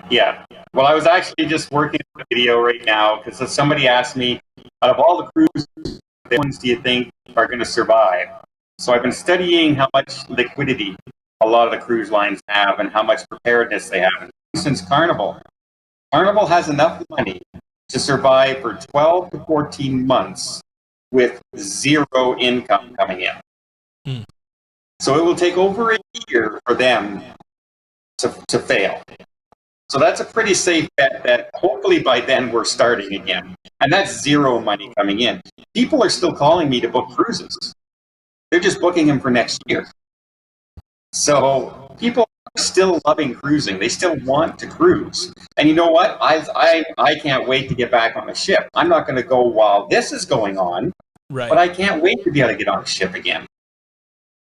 Yeah. Well, I was actually just working on a video right now because somebody asked me, out of all the cruises, which ones do you think are going to survive? So I've been studying how much liquidity a lot of the cruise lines have and how much preparedness they have. For instance, Carnival has enough money to survive for 12 to 14 months with zero income coming in. So it will take over a year for them to fail. So that's a pretty safe bet that hopefully by then we're starting again. And that's zero money coming in. People are still calling me to book cruises. They're just booking them for next year. So people are still loving cruising. They still want to cruise. And you know what? I can't wait to get back on a ship. I'm not going to go while this is going on, right? But I can't wait to be able to get on a ship again.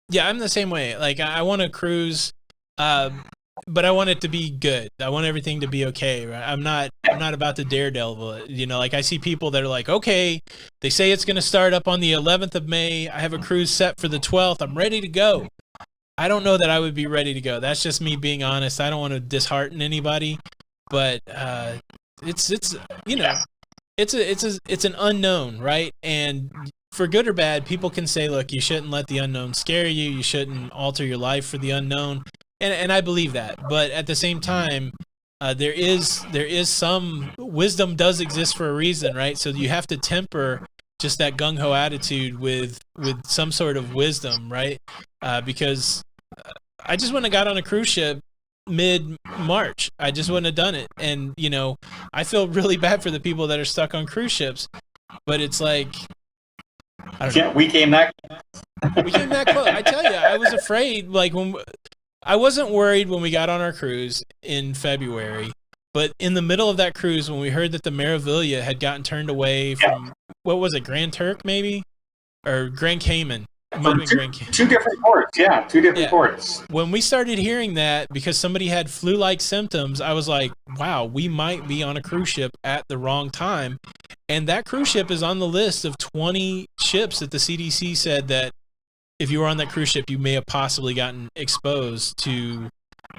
Yeah, I'm the same way. Like I want to cruise, but I want it to be good. I want everything to be okay, right? I'm not about to daredevil it. Like I see people that are like, okay, they say it's going to start up on the 11th of May. I have a cruise set for the 12th. I'm ready to go. I don't know that I would be ready to go. That's just me being honest. I don't want to dishearten anybody, but it's an unknown, right? And for good or bad, people can say, look, you shouldn't let the unknown scare you. You shouldn't alter your life for the unknown. And I believe that. But at the same time, there is some wisdom does exist for a reason, right? So you have to temper just that gung-ho attitude with some sort of wisdom, right? Because I just wouldn't have got on a cruise ship mid-March. I just wouldn't have done it. And, I feel really bad for the people that are stuck on cruise ships. But it's like, I don't know. We came that close. I tell you, I was afraid, like, I wasn't worried when we got on our cruise in February. But in the middle of that cruise, when we heard that the Meraviglia had gotten turned away from, what was it, Grand Turk maybe? Or Grand Cayman. It might have been Grand Two different ports. Yeah, two different ports. When we started hearing that, because somebody had flu-like symptoms, I was like, wow, we might be on a cruise ship at the wrong time. And that cruise ship is on the list of 20 ships that the CDC said that if you were on that cruise ship, you may have possibly gotten exposed to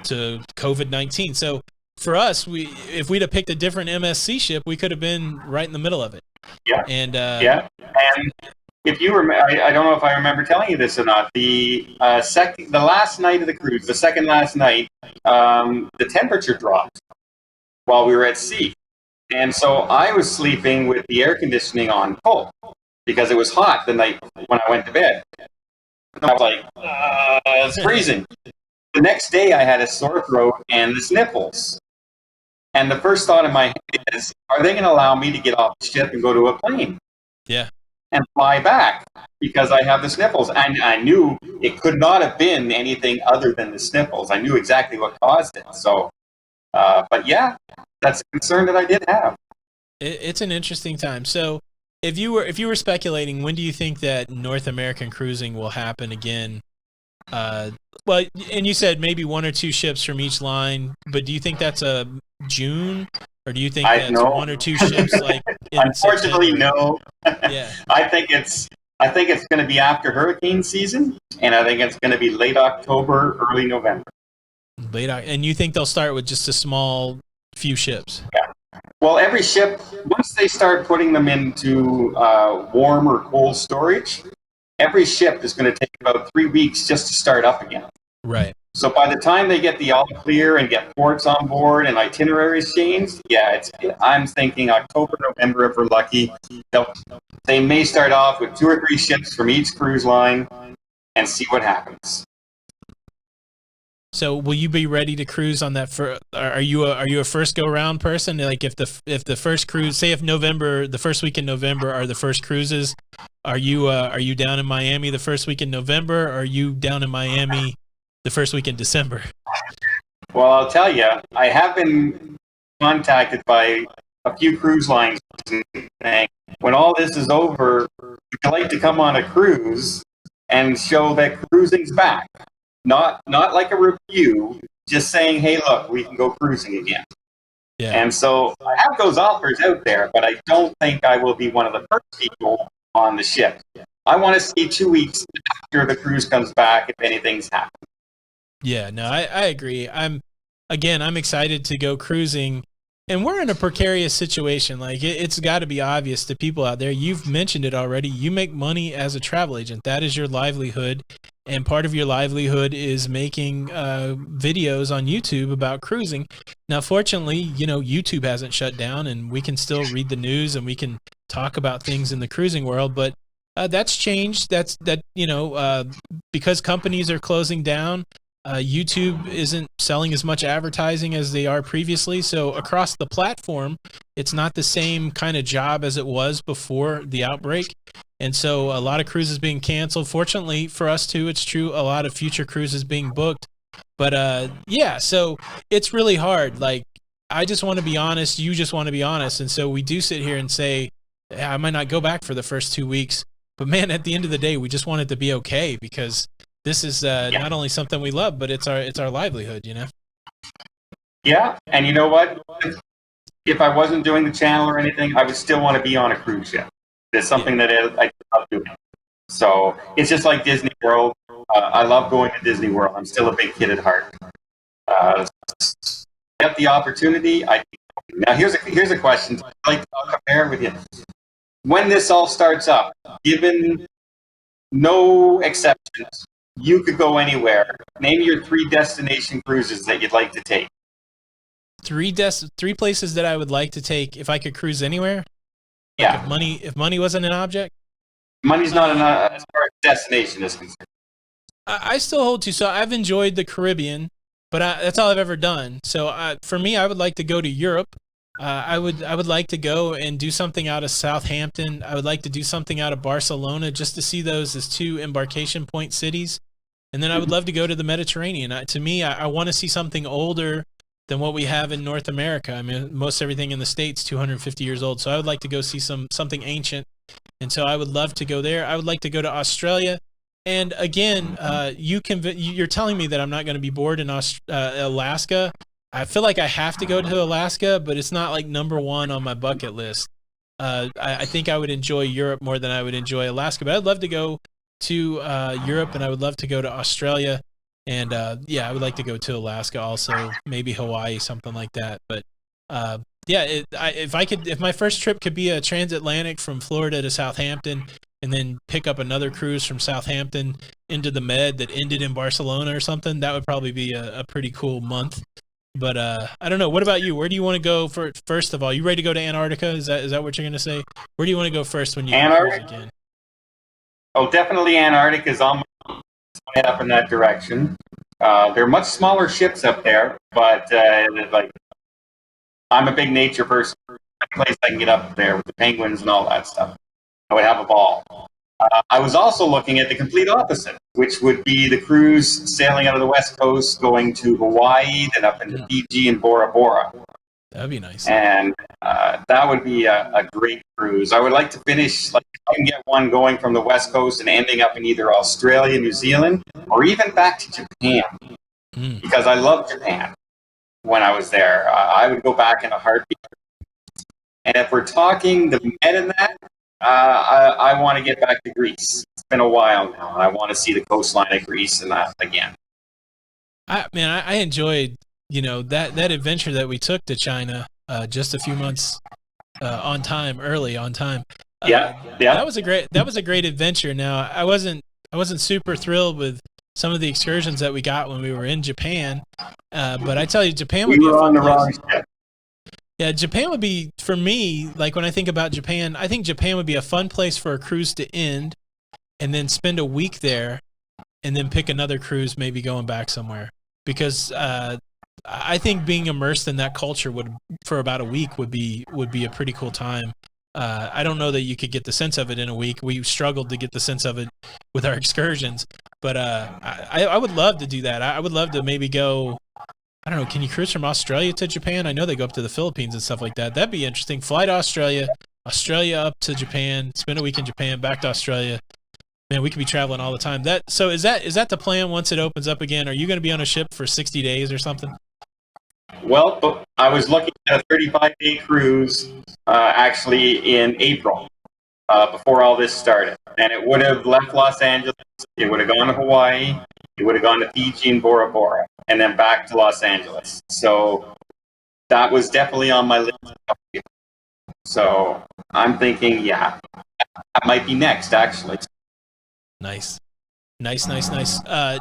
COVID-19. So for us, if we'd have picked a different MSC ship, we could have been right in the middle of it. Yeah. And and if you remember, I don't know if I remember telling you this or not. The last night of the cruise, the second last night, the temperature dropped while we were at sea, and so I was sleeping with the air conditioning on full because it was hot the night when I went to bed. And I was like, it's freezing. The next day, I had a sore throat and the sniffles. And the first thought in my head is, are they going to allow me to get off the ship and go to a plane? Yeah. And fly back because I have the sniffles. And I knew it could not have been anything other than the sniffles. I knew exactly what caused it. So, but yeah, that's a concern that I did have. It's an interesting time. So if you were speculating, when do you think that North American cruising will happen again? Well, and you said maybe one or two ships from each line, but do you think that's a June, or do you think that's one or two ships like in Unfortunately, September? no. Yeah. I think it's going to be after hurricane season, and I think it's going to be late October, early November. And you think they'll start with just a small few ships? Yeah. Well, every ship, once they start putting them into warm or cold storage, every ship is going to take about 3 weeks just to start up again. Right. So by the time they get the all clear and get ports on board and itineraries changed, I'm thinking October, November if we're lucky. They may start off with 2 or 3 ships from each cruise line and see what happens. So will you be ready to cruise on that? Are you a first go round person? Like if the first cruise, say if November, the first week in November are the first cruises, are you down in Miami the first week in November? Or are you down in Miami the first week in December? Well, I'll tell you, I have been contacted by a few cruise lines saying, when all this is over, would you like to come on a cruise and show that cruising's back? Not like a review, just saying, hey, look, we can go cruising again. Yeah. And so I have those offers out there, but I don't think I will be one of the first people on the ship. I want to see 2 weeks after the cruise comes back if anything's happened. Yeah, no, I agree. I'm excited to go cruising, and we're in a precarious situation. Like it's got to be obvious to people out there. You've mentioned it already. You make money as a travel agent. That is your livelihood, and part of your livelihood is making videos on YouTube about cruising. Now, fortunately, YouTube hasn't shut down, and we can still read the news and we can talk about things in the cruising world, but that's changed. Because companies are closing down. YouTube isn't selling as much advertising as they are previously. So across the platform, it's not the same kind of job as it was before the outbreak. And so a lot of cruises being canceled. Fortunately for us too, it's true, a lot of future cruises being booked. But so it's really hard. Like, I just want to be honest. You just want to be honest. And so we do sit here and say, I might not go back for the first 2 weeks. But man, at the end of the day, we just want it to be okay, because this is not only something we love, but it's our livelihood, Yeah, and you know what? If I wasn't doing the channel or anything, I would still want to be on a cruise ship. It's something that I love doing. So it's just like Disney World. I love going to Disney World. I'm still a big kid at heart. Get the opportunity. Now here's a question I'd like to compare with you. When this all starts up, given no exceptions, you could go anywhere. Name your 3 destination cruises that you'd like to take. 3 places that I would like to take if I could cruise anywhere. Yeah. Like if money wasn't an object. Money's not as far as destination is concerned. I still hold to. So I've enjoyed the Caribbean, but that's all I've ever done. So for me, I would like to go to Europe. I would like to go and do something out of Southampton. I would like to do something out of Barcelona, just to see those as 2 embarkation point cities. And then I would love to go to the Mediterranean. To me, I want to see something older than what we have in North America. I mean, most everything in the States 250 years old. So I would like to go see something ancient. And so I would love to go there. I would like to go to Australia. And again, you're telling me that I'm not going to be bored in Alaska. I feel like I have to go to Alaska, but it's not like number one on my bucket list. I think I would enjoy Europe more than I would enjoy Alaska, but I'd love to go to Europe, and I would love to go to Australia, and yeah, I would like to go to Alaska also, maybe Hawaii, something like that. But yeah, if my first trip could be a transatlantic from Florida to Southampton, and then pick up another cruise from Southampton into the Med that ended in Barcelona or something, that would probably be a pretty cool month. But I don't know. What about you? Where do you want to go first of all? You ready to go to Antarctica? Is that what you're going to say? Where do you want to go first when you Antarctica again? Oh, definitely Antarctica is on my head up in that direction. They're much smaller ships up there, but like I'm a big nature person. Any place I can get up there with the penguins and all that stuff, I would have a ball. I was also looking at the complete opposite, which would be the cruise sailing out of the west coast, going to Hawaii, then up into Fiji and Bora Bora. That'd be nice. And that would be a great cruise. I would like to finish, like, if I can get one going from the west coast and ending up in either Australia, New Zealand, or even back to Japan, because I love Japan when I was there. I would go back in a heartbeat. And if we're talking the Med in that, I want to get back to Greece. It's been a while now, and I want to see the coastline of Greece and that again. I enjoyed, that adventure that we took to China just a few months early on time. Yeah. That was a great adventure. Now, I wasn't super thrilled with some of the excursions that we got when we were in Japan, but I tell you, Japan would be a fun place. Yeah, Japan would be, for me, like when I think about Japan, I think Japan would be a fun place for a cruise to end and then spend a week there and then pick another cruise, maybe going back somewhere. Because I think being immersed in that culture for about a week would be a pretty cool time. I don't know that you could get the sense of it in a week. We struggled to get the sense of it with our excursions. But I would love to do that. I would love to maybe go, I don't know, can you cruise from Australia to Japan? I know they go up to the Philippines and stuff like that. That'd be interesting. Fly to Australia up to Japan, spend a week in Japan, back to Australia. Man, we could be traveling all the time. So is that the plan once it opens up again? Are you going to be on a ship for 60 days or something? Well, I was looking at a 35-day cruise actually in April before all this started. And it would have left Los Angeles. It would have gone to Hawaii. It would have gone to Fiji and Bora Bora, and then back to Los Angeles. So that was definitely on my list. So I'm thinking, yeah, that might be next, actually. Nice.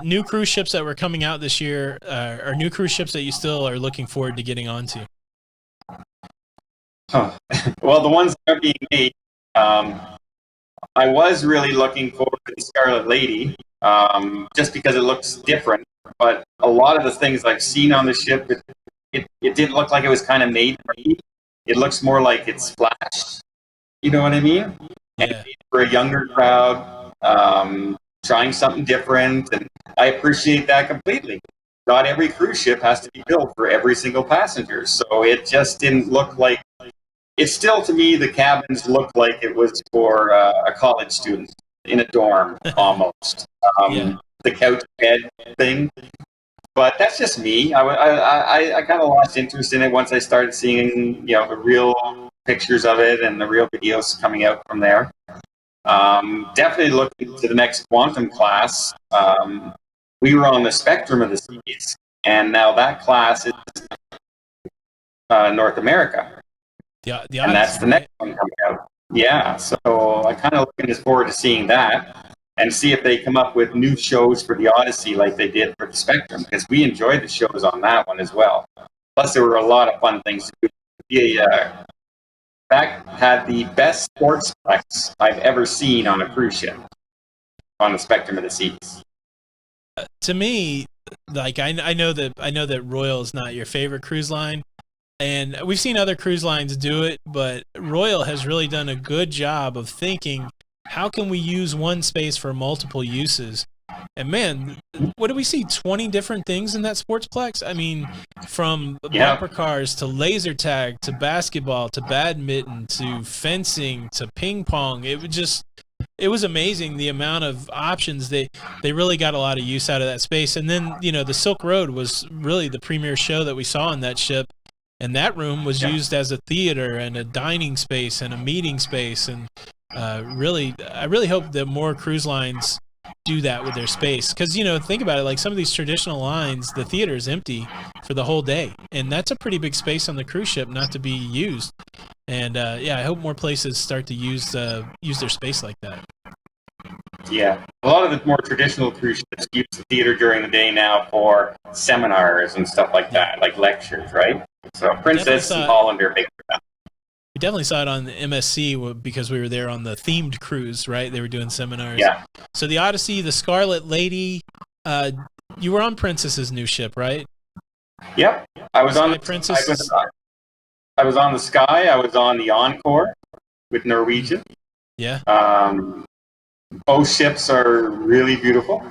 New cruise ships that were coming out this year, are new cruise ships that you still are looking forward to getting onto? Well, the ones that are being made, I was really looking forward to the Scarlet Lady, just because it looks different. But a lot of the things I've seen on the ship, it didn't look like it was kind of made for me. It looks more like it's flashed. You know what I mean? Yeah. And for a younger crowd, trying something different, and I appreciate that completely. Not every cruise ship has to be built for every single passenger, so it just didn't look like. It's still, to me, the cabins looked like it was for a college student in a dorm, almost. The couch bed thing. But that's just me. I kind of lost interest in it once I started seeing, the real pictures of it and the real videos coming out from there. Definitely looking to the next quantum class. We were on the Spectrum of the Seas, and now that class is North America. The and that's the next one coming out. Yeah, so I kind of looking forward to seeing that and see if they come up with new shows for the Odyssey like they did for the Spectrum, because we enjoyed the shows on that one as well. Plus, there were a lot of fun things to do. That had the best sportsplex I've ever seen on a cruise ship on the Spectrum of the Seas. To me, like I know that Royal is not your favorite cruise line, and we've seen other cruise lines do it, but Royal has really done a good job of thinking, how can we use one space for multiple uses? And man, what do we see? 20 different things in that sportsplex? I mean, from bumper cars to laser tag to basketball to badminton to fencing to ping pong. It it was amazing the amount of options. They really got a lot of use out of that space. And then, you know, the Silk Road was really the premier show that we saw on that ship. And that room was used as a theater and a dining space and a meeting space. And I really hope that more cruise lines do that with their space. Because, you know, think about it, like some of these traditional lines, the theater is empty for the whole day. And that's a pretty big space on the cruise ship not to be used. And yeah, I hope more places start to use their space like that. Yeah, a lot of the more traditional cruise ships use the theater during the day now for seminars and stuff like that, like lectures, right? So Princess and Holland are big for that. We definitely saw it on the MSC because we were there on the themed cruise, right? They were doing seminars. Yeah. So the Odyssey, the Scarlet Lady, you were on Princess's new ship, right? Yep. I was on Princess. I was on the Sky. I was on the Encore with Norwegian. Yeah. Both ships are really beautiful.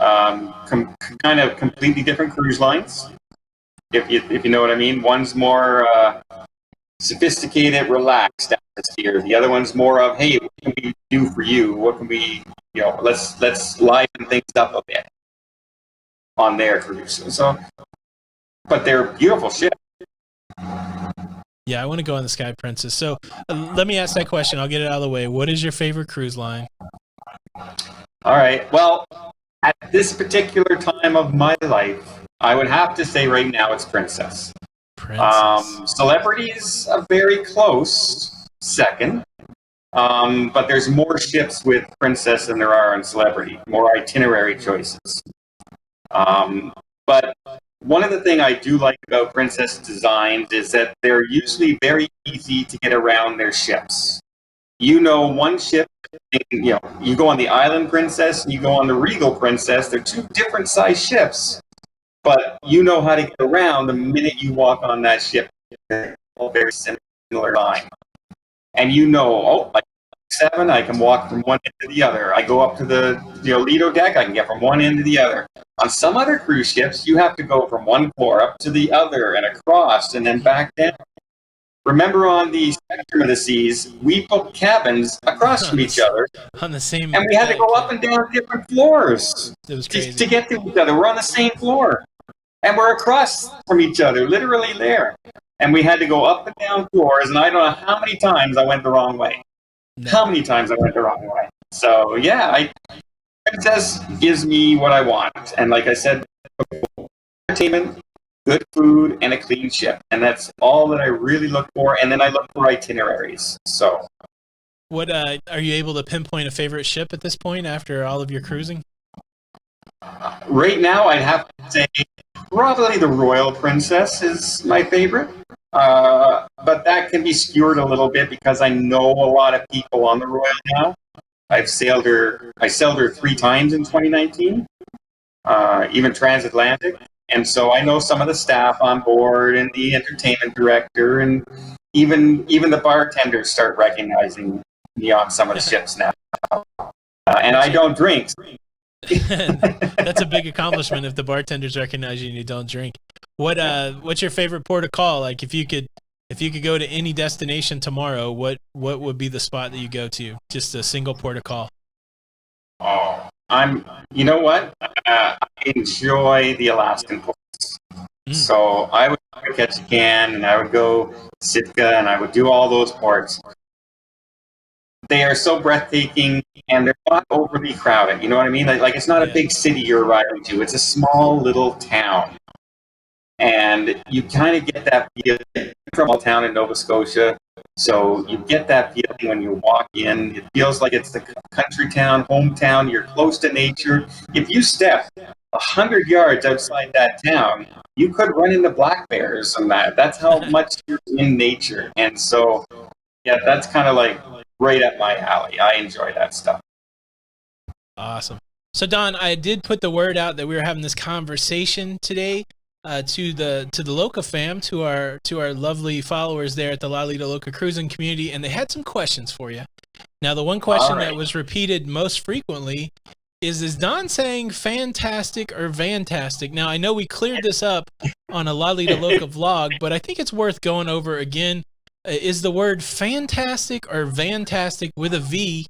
Kind of completely different cruise lines, if you know what I mean. One's more sophisticated, relaxed atmosphere. The other one's more of, hey, what can we do for you? What can we, you know, let's liven things up a bit on their cruise. So, but they're beautiful ships. Yeah, I want to go on the Sky Princess. So let me ask that question. I'll get it out of the way. What is your favorite cruise line? All right. Well, at this particular time of my life, I would have to say right now it's Princess. Celebrity's a very close second. But there's more ships with Princess than there are on Celebrity. More itinerary choices. But one of the things I do like about Princess designs is that they're usually very easy to get around their ships. You know, one ship, you know, you go on the Island Princess and you go on the Regal Princess. They're two different size ships, but you know how to get around the minute you walk on that ship. They're all very similar line. And you know, like 7, I can walk from one end to the other. I go up to the Lido deck, I can get from one end to the other. On some other cruise ships, you have to go from one floor up to the other and across and then back down. Remember on the Spectrum of the Seas, we booked cabins across from each other. On the same and we had to go up and down different floors to get to each other. We're on the same floor. And we're across from each other, literally there. And we had to go up and down floors, and I don't know how many times I went the wrong way. How many times I went the wrong way. So, yeah, Princess gives me what I want. And like I said, entertainment, good food, and a clean ship. And that's all that I really look for. And then I look for itineraries. So, what are you able to pinpoint a favorite ship at this point after all of your cruising? Right now, I'd have to say probably the Royal Princess is my favorite. But that can be skewed a little bit because I know a lot of people on the Royal now. I sailed her 3 times in 2019, even transatlantic. And so I know some of the staff on board and the entertainment director, and even the bartenders start recognizing me on some of the ships now. And I don't drink. That's a big accomplishment if the bartenders recognize you and you don't drink. What's your favorite port of call? Like if you could go to any destination tomorrow, what would be the spot that you go to? Just a single port of call. Oh, you know what? I enjoy the Alaskan ports. So I would go to Ketchikan and I would go Sitka and I would do all those ports. They are so breathtaking and they're not overly crowded. You know what I mean? Like it's not a big city you're arriving to. It's a small little town. And you kind of get that feeling from a town in Nova Scotia. So you get that feeling when you walk in. It feels like it's the country town, hometown. You're close to nature. If you step 100 yards outside that town, you could run into black bears and that. That's how much you're in nature. And so, yeah, that's kind of like right up my alley. I enjoy that stuff. Awesome. So, Don, I did put the word out that we were having this conversation today. To the locafam, to our lovely followers there at the Lido Loca cruising community, and they had some questions for you. Now, the one question that was repeated most frequently is Don saying fantastic or vantastic? Now, I know we cleared this up on a Lido Loca vlog, but I think it's worth going over again. Is the word fantastic or vantastic with a V?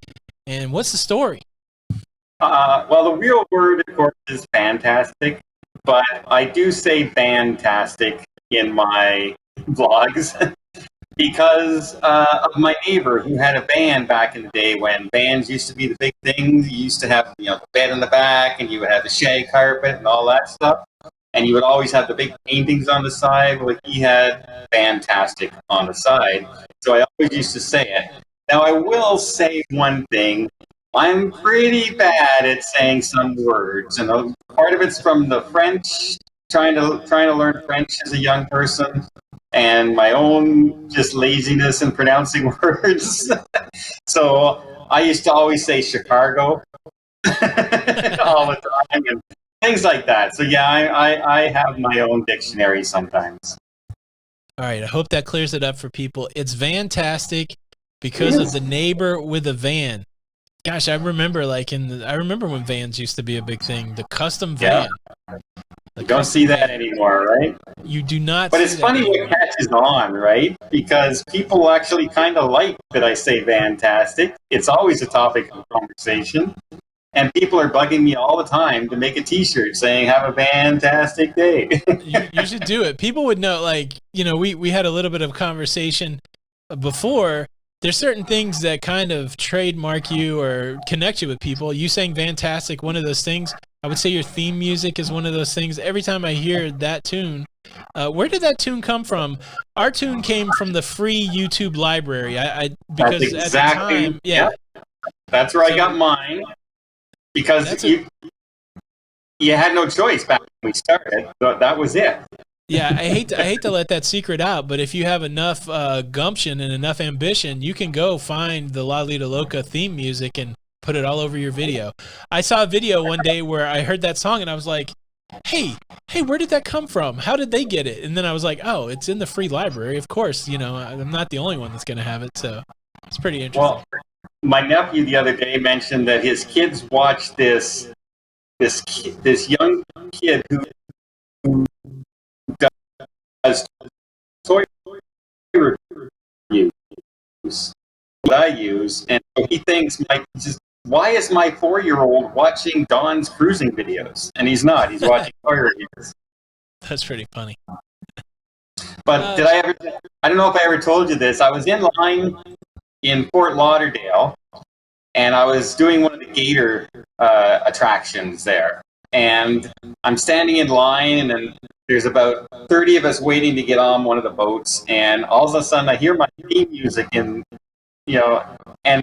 And what's the story? Well, the real word, of course, is fantastic, but I do say fantastic in my vlogs because of my neighbor who had a van back in the day when vans used to be the big thing. You used to have, the bed in the back, and you would have the shag carpet and all that stuff. And you would always have the big paintings on the side. Well, he had fantastic on the side. So I always used to say it. Now, I will say one thing. I'm pretty bad at saying some words, and part of it's from the French, trying to learn French as a young person, and my own just laziness in pronouncing words. So I used to always say Chicago all the time, and things like that. So yeah, I have my own dictionary sometimes. All right, I hope that clears it up for people. It's fantastic because of the neighbor with a van. Gosh, I remember I remember when vans used to be a big thing. The custom van. You don't see that anymore, right? You do not. But it's funny what catches on, right? Because people actually kind of like that I say fantastic. It's always a topic of conversation. And people are bugging me all the time to make a T-shirt saying "Have a fantastic day." you should do it. People would know. We had a little bit of conversation before. There's certain things that kind of trademark you or connect you with people. You saying fantastic, one of those things. I would say your theme music is one of those things. Every time I hear that tune, where did that tune come from? Our tune came from the free YouTube library. Because that's exactly, at the time, yeah. That's where I got mine. Because you had no choice back when we started. So that was it. Yeah, I hate to let that secret out, but if you have enough gumption and enough ambition, you can go find the Lido Loca theme music and put it all over your video. I saw a video one day where I heard that song and I was like, hey, where did that come from? How did they get it? And then I was like, oh, it's in the free library. Of course, I'm not the only one that's going to have it, so it's pretty interesting. Well, my nephew the other day mentioned that his kids watched this young kid who does toy reviews, what I use, and so he thinks, why is my 4-year-old watching Don's cruising videos? And he's not. He's watching toy reviews. That's pretty funny. But I don't know if I ever told you this. I was in line in Fort Lauderdale, and I was doing one of the gator attractions there. And I'm standing in line, and there's about 30 of us waiting to get on one of the boats. And all of a sudden, I hear my theme music, and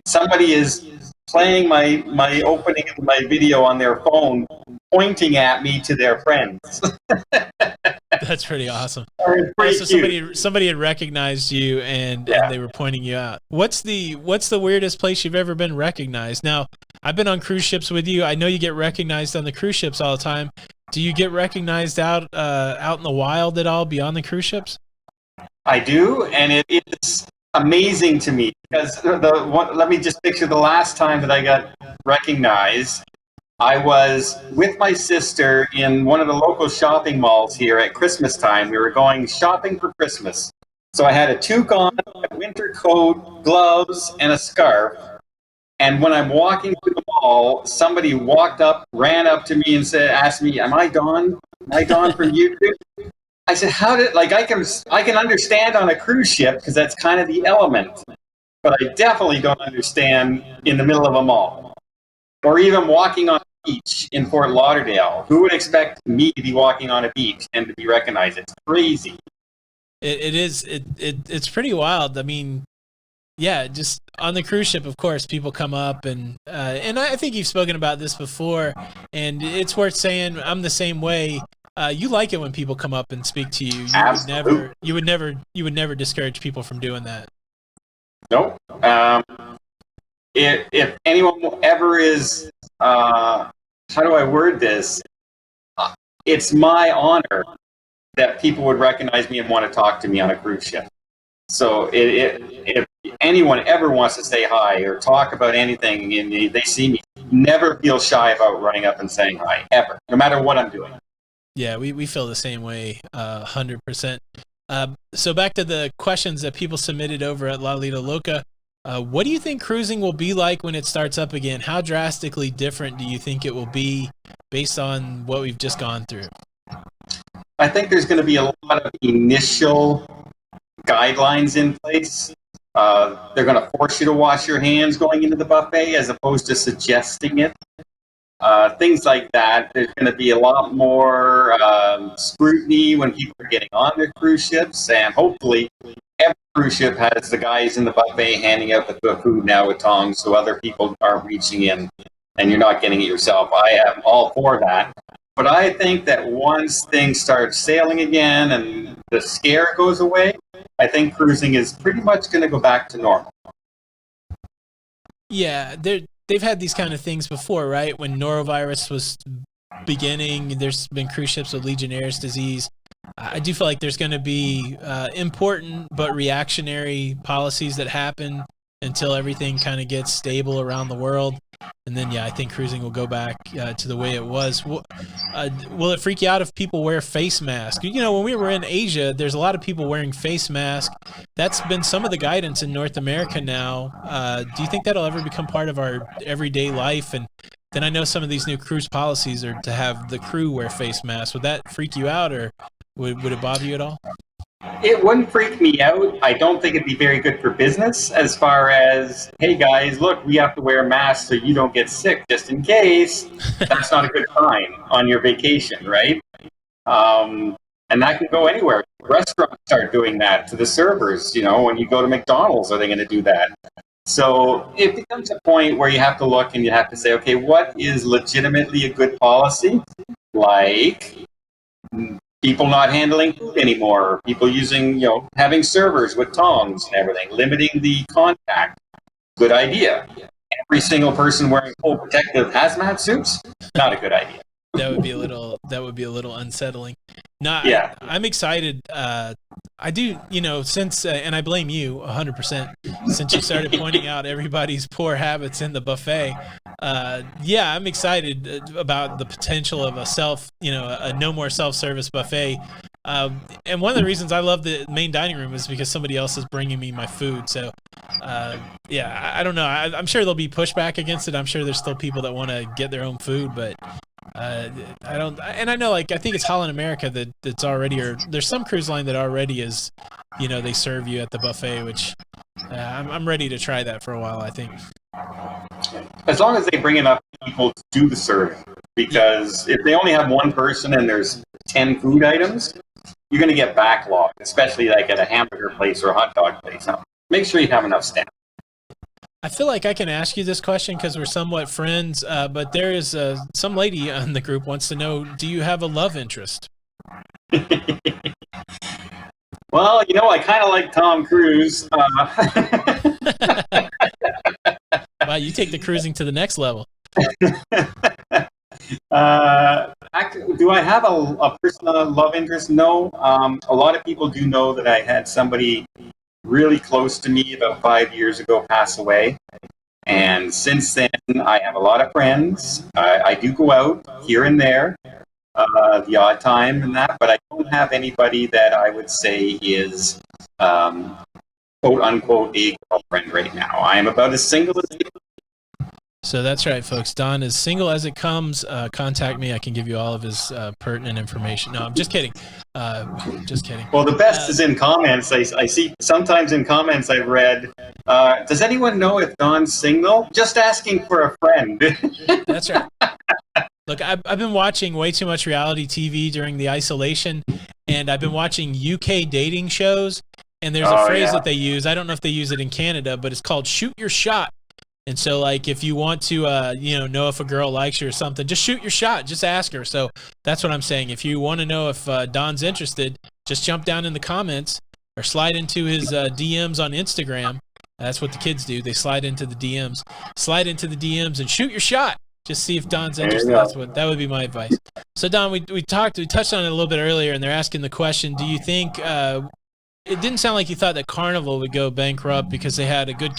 somebody is playing my opening of my video on their phone, pointing at me to their friends. That's pretty awesome. So somebody had recognized you and they were pointing you out. What's the weirdest place you've ever been recognized? Now, I've been on cruise ships with you. I know you get recognized on the cruise ships all the time. Do you get recognized out in the wild at all beyond the cruise ships? I do, and it is amazing to me because let me just picture the last time that I got recognized. I was with my sister in one of the local shopping malls here at Christmas time. We were going shopping for Christmas. So I had a toque on, a winter coat, gloves, and a scarf. And when I'm walking through the mall, somebody ran up to me and asked me, "Am I Don? Am I Don from YouTube?" I said, I can understand on a cruise ship because that's kind of the element. But I definitely don't understand in the middle of a mall. Or even walking on a beach in Fort Lauderdale. Who would expect me to be walking on a beach and to be recognized? It's crazy. It is. It's pretty wild. I mean, yeah, just on the cruise ship, of course, people come up and I think you've spoken about this before, and it's worth saying I'm the same way. You like it when people come up and speak to you. You would never discourage people from doing that. Nope. If anyone ever is, how do I word this? It's my honor that people would recognize me and want to talk to me on a cruise ship. So if anyone ever wants to say hi or talk about anything and they see me, never feel shy about running up and saying hi, ever, no matter what I'm doing. Yeah, we feel the same way, 100%. So back to the questions that people submitted over at Lido Loca. What do you think cruising will be like when it starts up again? How drastically different do you think it will be based on what we've just gone through? I think there's going to be a lot of initial guidelines in place. They're going to force you to wash your hands going into the buffet as opposed to suggesting it. Things like that. There's going to be a lot more scrutiny when people are getting on their cruise ships, and hopefully every cruise ship has the guys in the buffet handing out the food now with tongs so other people aren't reaching in and you're not getting it yourself. I am all for that. But I think that once things start sailing again and the scare goes away, I think cruising is pretty much going to go back to normal. Yeah, they've had these kind of things before, right? When norovirus was beginning, there's been cruise ships with Legionnaire's disease. I do feel like there's going to be important but reactionary policies that happen until everything kind of gets stable around the world. And then, I think cruising will go back to the way it was. Will it freak you out if people wear face masks? When we were in Asia, there's a lot of people wearing face masks. That's been some of the guidance in North America now. Do you think that'll ever become part of our everyday life? And then I know some of these new cruise policies are to have the crew wear face masks. Would that freak you out, or would it bother you at all? It wouldn't freak me out. I don't think it'd be very good for business as far as, hey guys, look, we have to wear masks so you don't get sick just in case. That's not a good sign on your vacation, right? And that can go anywhere. Restaurants start doing that to the servers. When you go to McDonald's, are they going to do that? So it becomes a point where you have to look and you have to say, okay, what is legitimately a good policy? Like people not handling food anymore, people using, having servers with tongs and everything, limiting the contact. Good idea. Every single person wearing full protective hazmat suits, not a good idea. That would be a little unsettling. No, yeah. I'm excited. I do, since, and I blame you 100%, since you started pointing out everybody's poor habits in the buffet. I'm excited about the potential of a no more self-service buffet. And one of the reasons I love the main dining room is because somebody else is bringing me my food. So, I don't know. I'm sure there'll be pushback against it. I'm sure there's still people that want to get their own food, but I don't, and I know, I think it's Holland America that's already, or there's some cruise line that already is, they serve you at the buffet, which I'm ready to try that for a while, I think. As long as they bring enough people to do the serving, because if they only have one person and there's 10 food items, you're going to get backlogged, especially like at a hamburger place or a hot dog place. Now, make sure you have enough staff. I feel like I can ask you this question because we're somewhat friends, but there is some lady on the group wants to know, do you have a love interest? Well, I kind of like Tom Cruise. Wow, you take the cruising to the next level. Do I have a personal love interest? No. A lot of people do know that I had somebody really close to me about 5 years ago pass away. And since then, I have a lot of friends. I do go out here and there, the odd time and that, but I don't have anybody that I would say is quote unquote a girlfriend right now. I am about as single as So that's right, folks. Don is single as it comes. Contact me. I can give you all of his pertinent information. No, I'm just kidding. Just kidding. Well, the best is in comments. I see sometimes in comments I've read, does anyone know if Don's single? Just asking for a friend. That's right. Look, I've been watching way too much reality TV during the isolation, and I've been watching UK dating shows, and there's a phrase that they use. I don't know if they use it in Canada, but it's called shoot your shot. And so, if you want to, know if a girl likes you or something, just shoot your shot. Just ask her. So that's what I'm saying. If you want to know if Don's interested, just jump down in the comments or slide into his DMs on Instagram. That's what the kids do. They slide into the DMs. Slide into the DMs and shoot your shot. Just see if Don's interested. That would be my advice. So Don, we touched on it a little bit earlier, and they're asking the question: do you think it didn't sound like you thought that Carnival would go bankrupt because they had a good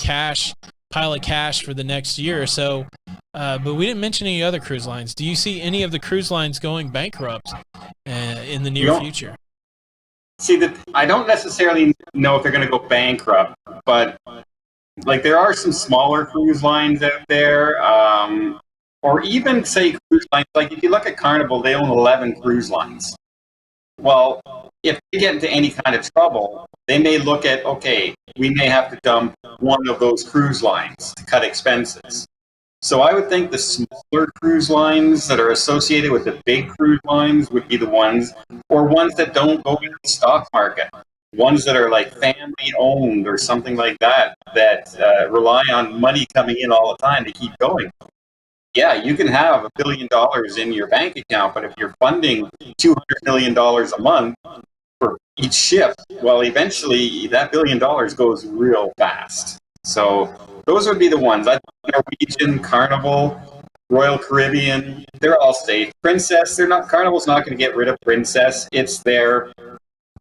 pile of cash for the next year or so, but we didn't mention any other cruise lines. Do you see any of the cruise lines going bankrupt in the near future? See, I don't necessarily know if they're going to go bankrupt, but Like there are some smaller cruise lines out there, or even say cruise lines. Like if you look at Carnival, they own 11 cruise lines. Well, if they get into any kind of trouble, they may look at, okay, we may have to dump one of those cruise lines to cut expenses. So I would think the smaller cruise lines that are associated with the big cruise lines would be the ones, or ones that don't go into the stock market, ones that are like family owned or something like that, that rely on money coming in all the time to keep going. Yeah, you can have $1 billion in your bank account, but if you're funding $200 million a month for each ship, well, eventually that $1 billion goes real fast. So those would be the ones. I think Norwegian, Carnival, Royal Caribbean, they're all safe. Princess, they're not. Carnival's not going to get rid of Princess. It's their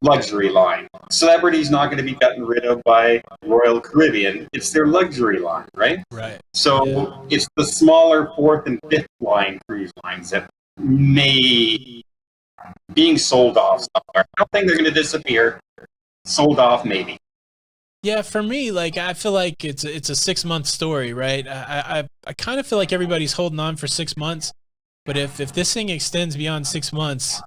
luxury line. Celebrity's not going to be gotten rid of by Royal Caribbean. It's their luxury line, right? Right. So it's the smaller fourth and fifth line cruise lines that may being sold off somewhere. I don't think they're going to disappear. Sold off, maybe. Yeah, for me, like I feel like it's a 6-month story, right? I kind of feel like everybody's holding on for 6 months, but if this thing extends beyond 6 months,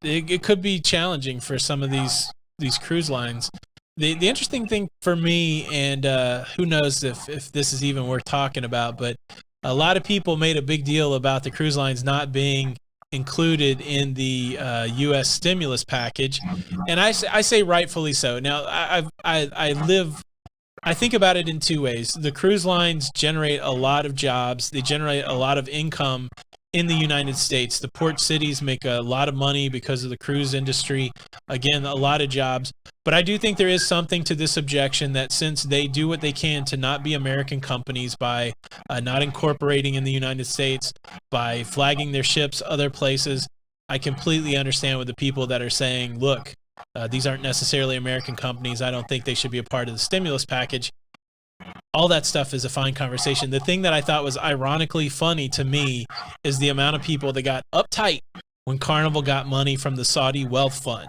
it could be challenging for some of these cruise lines. The interesting thing for me, and who knows if this is even worth talking about, but a lot of people made a big deal about the cruise lines not being included in the U.S. stimulus package, and I say rightfully so. Now, I think about it in two ways. The cruise lines generate a lot of jobs. They generate a lot of income in the United States. The port cities make a lot of money because of the cruise industry. Again, a lot of jobs. But I do think there is something to this objection that since they do what they can to not be American companies by not incorporating in the United States, by flagging their ships other places, I completely understand with the people that are saying, look, these aren't necessarily American companies. I don't think they should be a part of the stimulus package. All that stuff is a fine conversation. The thing that I thought was ironically funny to me is the amount of people that got uptight when Carnival got money from the Saudi Wealth Fund.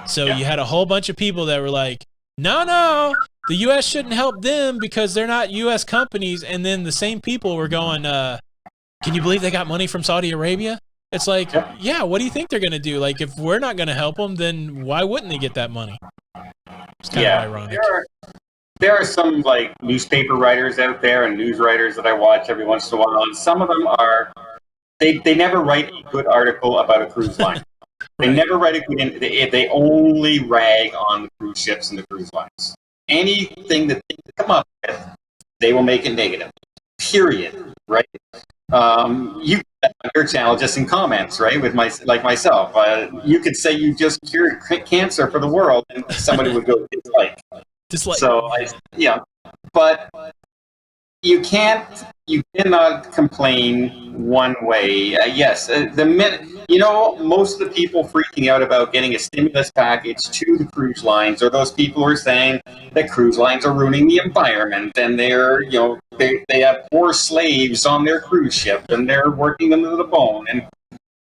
So you had a whole bunch of people that were like, no, the U.S. shouldn't help them because they're not U.S. companies. And then the same people were going, can you believe they got money from Saudi Arabia? It's like, yeah, what do you think they're going to do? Like, if we're not going to help them, then why wouldn't they get that money? It's kind of ironic. There are some like newspaper writers out there and news writers that I watch every once in a while, and some of them are they never write a good article about a cruise line. They never write a good. They only rag on the cruise ships and the cruise lines. Anything that they come up with, they will make it negative. Period. Right? You on your channel just in comments, right? With myself, you could say you just cured cancer for the world, and somebody would go dislike. So but you cannot complain one way. Yes, the minute most of the people freaking out about getting a stimulus package to the cruise lines are those people who are saying that cruise lines are ruining the environment and they're they have poor slaves on their cruise ship and they're working them to the bone. And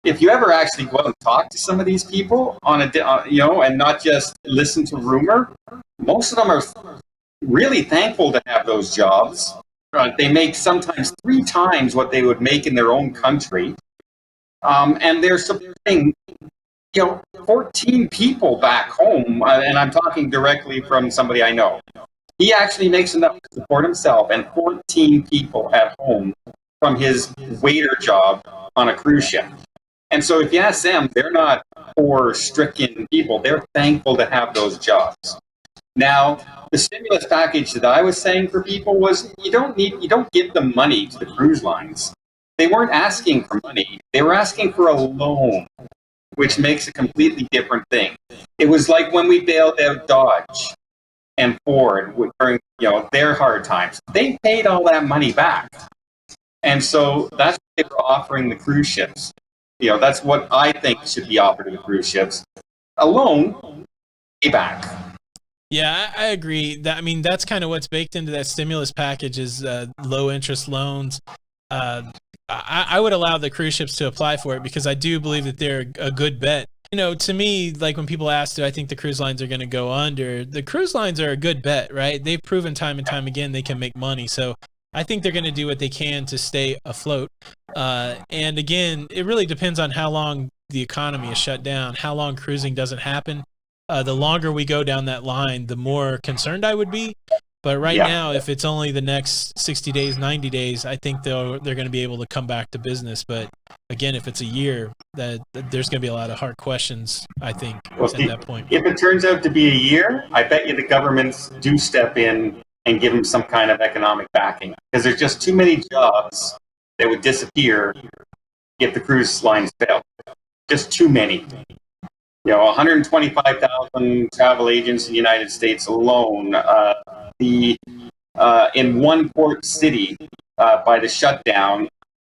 if you ever actually go out and talk to some of these people and not just listen to rumor, most of them are really thankful to have those jobs. They make sometimes 3 times what they would make in their own country, and they're supporting 14 people back home. And I'm talking directly from somebody I know. He actually makes enough to support himself and 14 people at home from his waiter job on a cruise ship. And so if you ask them, they're not poor, stricken people. They're thankful to have those jobs. Now, the stimulus package that I was saying for people was you don't give them money to the cruise lines. They weren't asking for money. They were asking for a loan, which makes a completely different thing. It was like when we bailed out Dodge and Ford during their hard times. They paid all that money back. And so that's what they were offering the cruise ships. That's what I think should be offered to the cruise ships. A loan, pay back. Yeah, I agree. That's kind of what's baked into that stimulus package is low interest loans. I would allow the cruise ships to apply for it because I do believe that they're a good bet to me, like when people ask, do I think the cruise lines are going to go under? The cruise lines are a good bet, right? They've proven time and time again they can make money. So I think they're going to do what they can to stay afloat. And again, it really depends on how long the economy is shut down, how long cruising doesn't happen. The longer we go down that line, the more concerned I would be. But right now, if it's only the next 60 days, 90 days, I think they're going to be able to come back to business. But again, if it's a year, there's going to be a lot of hard questions, I think, at that point. If it turns out to be a year, I bet you the governments do step in and give them some kind of economic backing, because there's just too many jobs that would disappear if the cruise lines fail. Just too many. 125,000 travel agents in the United States alone. In one port city, by the shutdown,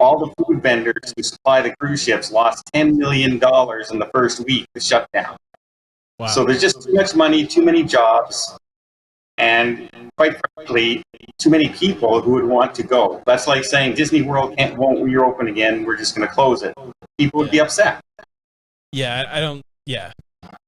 all the food vendors who supply the cruise ships lost $10 million in the first week of shutdown. Wow. So there's just too much money, too many jobs, and quite frankly, too many people who would want to go. That's like saying Disney World won't reopen again, we're just going to close it. People would be upset. Yeah, I don't. Yeah,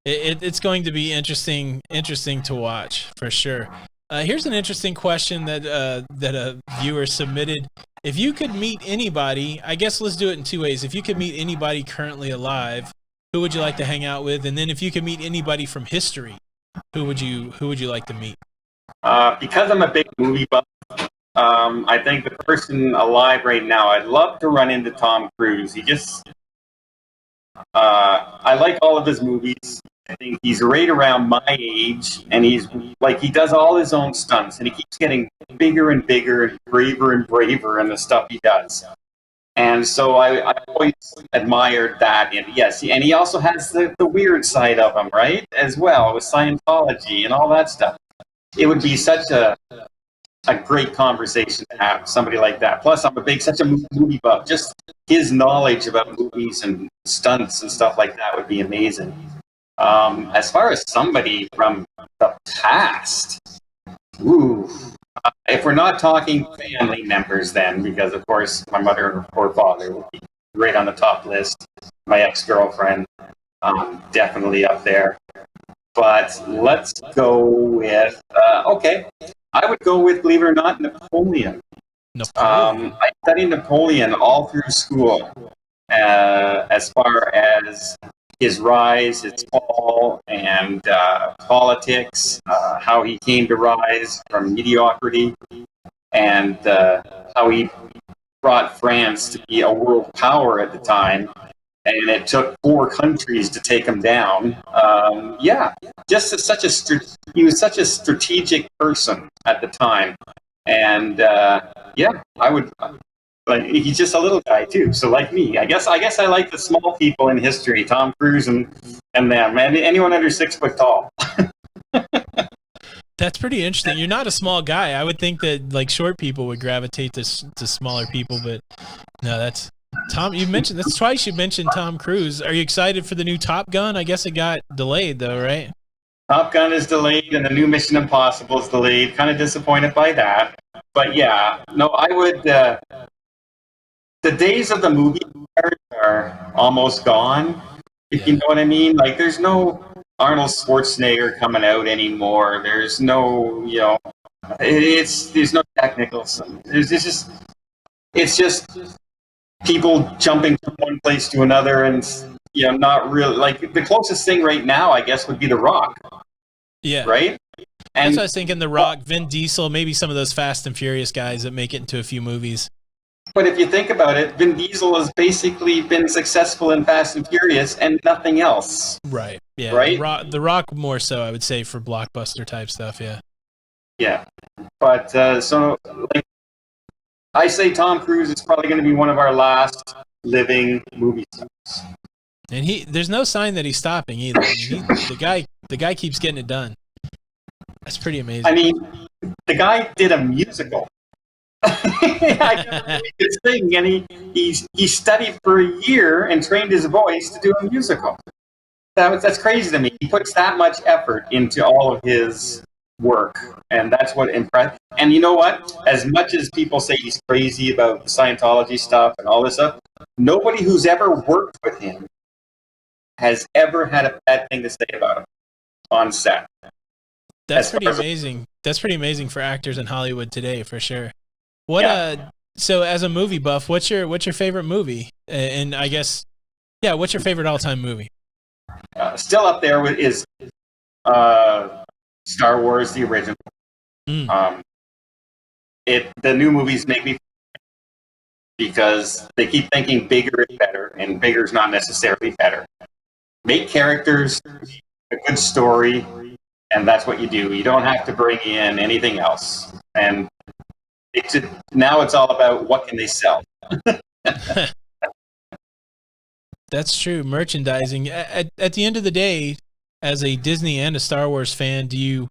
it's going to be interesting to watch for sure. Here's an interesting question that a viewer submitted. If you could meet anybody, I guess let's do it in two ways. If you could meet anybody currently alive, who would you like to hang out with? And then if you could meet anybody from history, who would you like to meet? Because I'm a big movie buff, I think the person alive right now, I'd love to run into Tom Cruise. I like all of his movies. I think he's right around my age, and he does all his own stunts, and he keeps getting bigger and bigger and braver in the stuff he does. And so I always admired that. And yes, and he also has the weird side of him, right, as well, with Scientology and all that stuff. It would be such a great conversation to have, somebody like that. Plus, I'm such a movie buff. Just his knowledge about movies and stunts and stuff like that would be amazing. As far as somebody from the past, if we're not talking family members then, because of course my mother or father would be right on the top list. My ex-girlfriend, definitely up there. But let's go with, I would go with, believe it or not, Napoleon. I studied Napoleon all through school, as far as his rise, his fall, and politics, how he came to rise from mediocrity, and how he brought France to be a world power at the time. And it took 4 countries to take him down. He was such a strategic person at the time. And I would. But he's just a little guy too. So like me, I guess I like the small people in history, Tom Cruise and them, and anyone under 6 foot tall. That's pretty interesting. You're not a small guy. I would think that like short people would gravitate to smaller people, but no, that's Tom. That's twice you mentioned Tom Cruise. Are you excited for the new Top Gun? I guess it got delayed though, right? Top Gun is delayed, and the new Mission Impossible is delayed. Kind of disappointed by that, but yeah, no, I would. The days of the movie stars are almost gone, if you know what I mean. Like, there's no Arnold Schwarzenegger coming out anymore. There's no, there's no technicals. It's just people jumping from one place to another, and not really. Like, the closest thing right now, I guess, would be The Rock. Yeah. Right. And that's what I was thinking. The Rock, Vin Diesel, maybe some of those Fast and Furious guys that make it into a few movies. But if you think about it, Vin Diesel has basically been successful in Fast and Furious and nothing else. Right. Yeah. Right? The Rock more so, I would say, for blockbuster type stuff, yeah. Yeah. But I say Tom Cruise is probably going to be one of our last living movie stars. And there's no sign that he's stopping either. I mean, the guy keeps getting it done. That's pretty amazing. I mean, the guy did a musical. I never really could sing, and he studied for a year and trained his voice to do a musical. That's crazy to me. He puts that much effort into all of his work, and that's what impressed. And you know what? As much as people say he's crazy about the Scientology stuff and all this stuff, nobody who's ever worked with him has ever had a bad thing to say about him on set. That's pretty amazing. That's pretty amazing for actors in Hollywood today, for sure. So as a movie buff, what's your favorite movie? And I guess, what's your favorite all-time movie? Still up there is Star Wars, the original. The new movies make me, because they keep thinking bigger is better, and bigger is not necessarily better. Make characters, a good story, and that's what you do. You don't have to bring in anything else. And now it's all about what can they sell. That's true. Merchandising. At the end of the day, as a Disney and a Star Wars fan, do you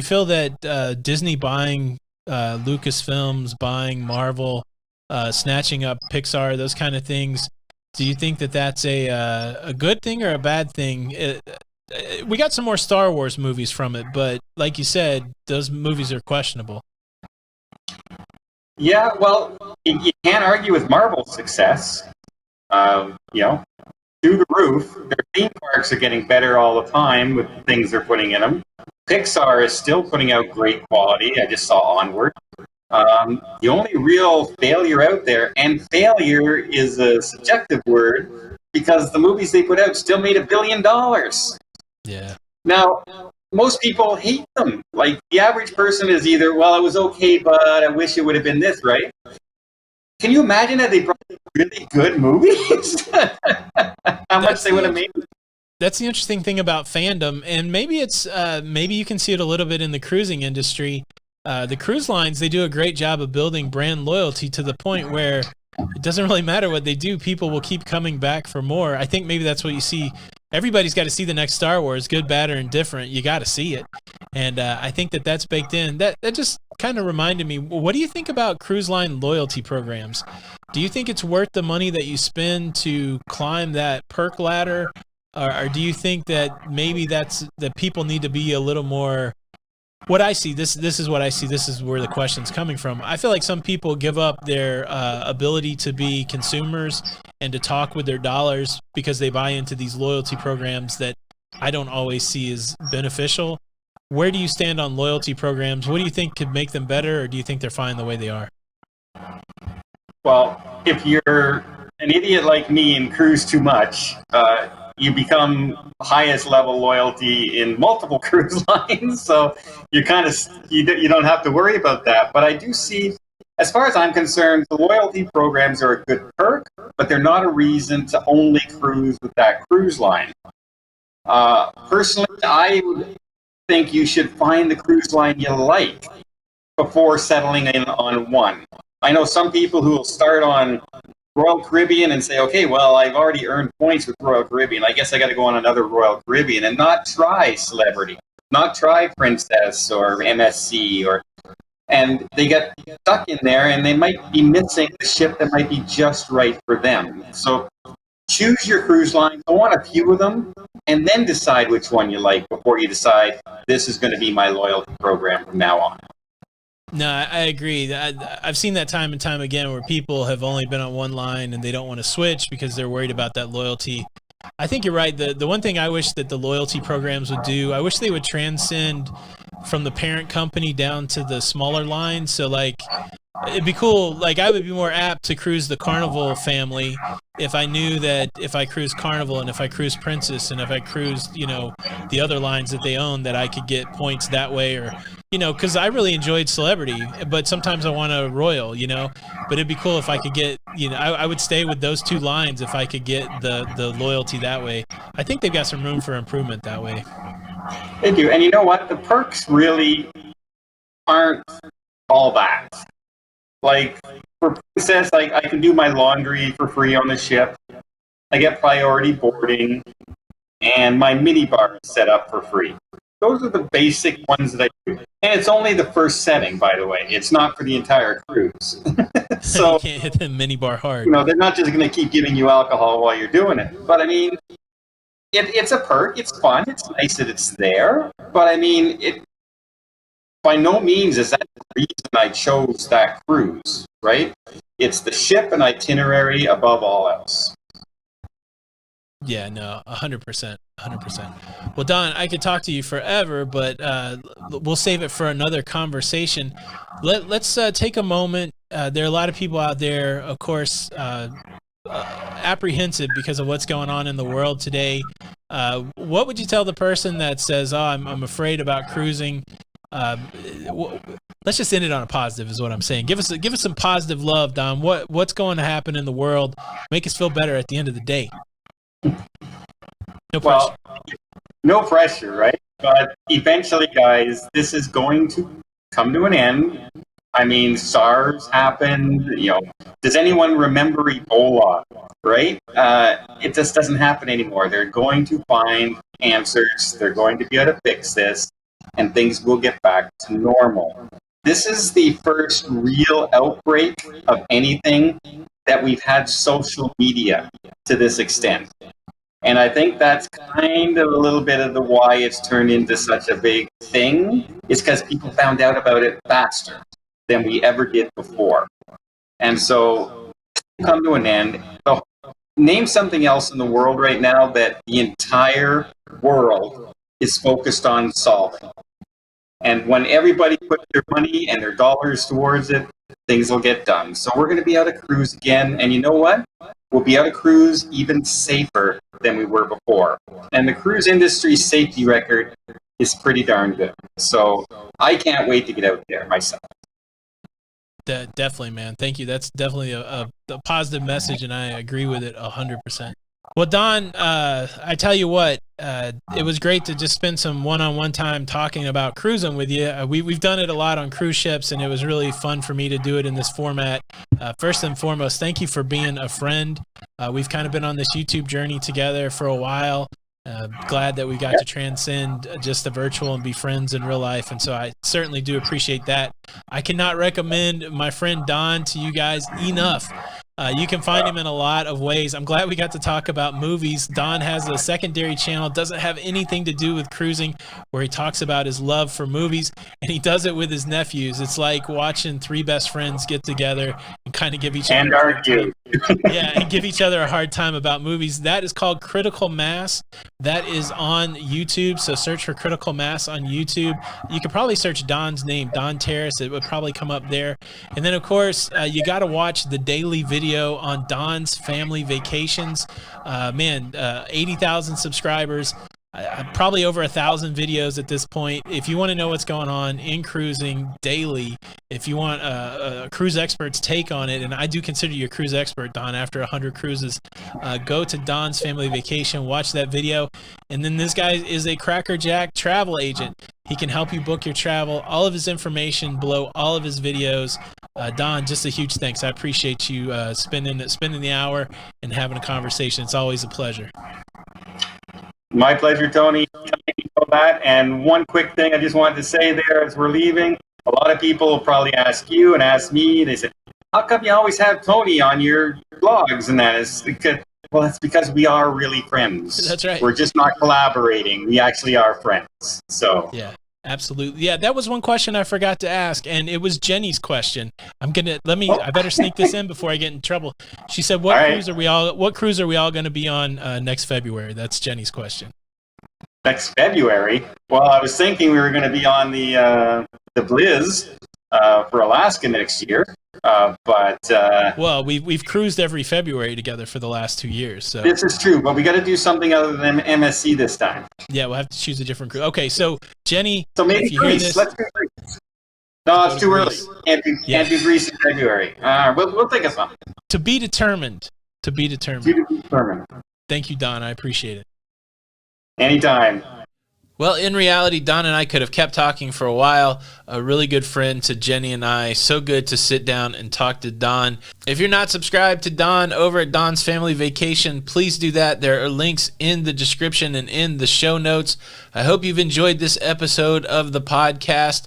feel that Disney buying Lucasfilms, buying Marvel, snatching up Pixar, those kind of things, do you think that that's a good thing or a bad thing? We got some more Star Wars movies from it, but like you said, those movies are questionable. Yeah, well, you can't argue with Marvel's success. Through the roof. Their theme parks are getting better all the time with the things they're putting in them. Pixar is still putting out great quality. I just saw Onward. The only real failure out there, and failure is a subjective word, because the movies they put out still made $1 billion. Yeah. Now, most people hate them. Like, the average person is either, well, it was okay, but I wish it would have been this, right? Can you imagine that they brought really good movies? How much they would have made? That's the interesting thing about fandom, and maybe it's maybe you can see it a little bit in the cruising industry. The cruise lines, they do a great job of building brand loyalty to the point where it doesn't really matter what they do. People will keep coming back for more. I think maybe that's what you see. Everybody's got to see the next Star Wars, good, bad, or indifferent. You got to see it. And I think that's baked in. That just kind of reminded me, what do you think about cruise line loyalty programs? Do you think it's worth the money that you spend to climb that perk ladder? Or do you think that maybe that people need to be a little more... What I see, this is what I see. This is where the question's coming from. I feel like some people give up their ability to be consumers and to talk with their dollars because they buy into these loyalty programs that I don't always see as beneficial. Where do you stand on loyalty programs? What do you think could make them better, or do you think they're fine the way they are? Well, if you're an idiot like me and cruise too much, you become highest level loyalty in multiple cruise lines. So you you don't have to worry about that. But I do see, as far as I'm concerned, the loyalty programs are a good perk, but they're not a reason to only cruise with that cruise line. Personally, I would think you should find the cruise line you like before settling in on one. I know some people who will start on Royal Caribbean and say, okay, well, I've already earned points with Royal Caribbean. I guess I got to go on another Royal Caribbean and not try Celebrity, not try Princess or MSC, and they get stuck in there and they might be missing the ship that might be just right for them. So choose your cruise line, go on a few of them, and then decide which one you like before you decide this is going to be my loyalty program from now on. No, I agree. I've seen that time and time again where people have only been on one line and they don't want to switch because they're worried about that loyalty. I think you're right. The one thing I wish that the loyalty programs would do, I wish they would transcend from the parent company down to the smaller lines. So, like, it'd be cool. Like, I would be more apt to cruise the Carnival family if I knew that if I cruise Carnival and if I cruise Princess and if I cruised, the other lines that they own, that I could get points that way, or, because I really enjoyed Celebrity, but sometimes I want a Royal, but it'd be cool if I could get, I would stay with those two lines if I could get the loyalty that way. I think they've got some room for improvement that way. They do. And you know what? The perks really aren't all that. Like, for Princess, I can do my laundry for free on the ship. I get priority boarding, and my minibar is set up for free. Those are the basic ones that I do. And it's only the first setting, by the way. It's not for the entire cruise. So you can't hit the minibar hard. They're not just going to keep giving you alcohol while you're doing it. But, I mean, it's a perk. It's fun. It's nice that it's there. But, I mean, it by no means is that the reason I chose that cruise, right? It's the ship and itinerary above all else. Yeah, no, 100%, 100%. Well, Don, I could talk to you forever, but we'll save it for another conversation. Let's take a moment. There are a lot of people out there, of course, apprehensive because of what's going on in the world today. What would you tell the person that says, "Oh, I'm afraid about cruising"? Let's just end it on a positive, is what I'm saying. Give us some positive love, Don. What's going to happen in the world? Make us feel better at the end of the day. No pressure. Well, no pressure, right? But eventually, guys, this is going to come to an end. I mean, SARS happened. Does anyone remember Ebola? Right? It just doesn't happen anymore. They're going to find answers. They're going to be able to fix this, and things will get back to normal. This is the first real outbreak of anything that we've had social media to this extent. And I think that's kind of a little bit of the why it's turned into such a big thing, is because people found out about it faster than we ever did before. And so, come to an end. So, name something else in the world right now that the entire world is focused on solving. And when everybody puts their money and their dollars towards it, things will get done. So we're going to be able to cruise again. And you know what? We'll be able to cruise even safer than we were before. And the cruise industry's safety record is pretty darn good. So I can't wait to get out there myself. Definitely, man. Thank you. That's definitely a positive message, and I agree with it 100%. Well, Don, I tell you what, it was great to just spend some one-on-one time talking about cruising with you. We've done it a lot on cruise ships, and it was really fun for me to do it in this format. First and foremost, thank you for being a friend. We've kind of been on this YouTube journey together for a while. Glad that we got to transcend just the virtual and be friends in real life, and so I certainly do appreciate that. I cannot recommend my friend Don to you guys enough. You can find him in a lot of ways. I'm glad we got to talk about movies. Don has a secondary channel, doesn't have anything to do with cruising, where he talks about his love for movies, and he does it with his nephews. It's like watching three best friends get together and kind of give each other and give each other a hard time about movies. That is called Critical Mass. That is on YouTube, so search for Critical Mass on YouTube. You could probably search Don's name, Don Terris. It would probably come up there. And then, of course, you got to watch the daily video on Don's family vacations. 80,000 subscribers, probably over 1,000 videos at this point. If you want to know what's going on in cruising daily, if you want a cruise expert's take on it, and I do consider you a cruise expert, Don, after 100 cruises, go to Don's family vacation, watch that video. And then this guy is a crackerjack travel agent. He can help you book your travel. All of his information below all of his videos. Don, just a huge thanks. I appreciate you spending the hour and having a conversation. It's always a pleasure. My pleasure, Tony. That. And one quick thing I just wanted to say there as we're leaving, a lot of people will probably ask you and ask me, they say, how come you always have Tony on your blogs? And that is because, well, that's because we are really friends. That's right. We're just not collaborating. We actually are friends. So yeah. Absolutely. Yeah, that was one question I forgot to ask, and it was Jenny's question. I better sneak this in before I get in trouble. She said, what cruise are we all going to be on next February? That's Jenny's question. Next February? Well, I was thinking we were going to be on the Blvd for Alaska next year. Well, we've cruised every February together for the last 2 years. So this is true, but we got to do something other than MSC this time. Yeah, we'll have to choose a different cruise. Okay, so Jenny, so maybe if you hear this, let's do Greece. No, it's too early. Can't do Greece in February. We'll think of something. To be determined. Thank you, Don. I appreciate it. Anytime. Well, in reality, Don and I could have kept talking for a while. A really good friend to Jenny and I. So good to sit down and talk to Don. If you're not subscribed to Don over at Don's Family Vacation, please do that. There are links in the description and in the show notes. I hope you've enjoyed this episode of the podcast.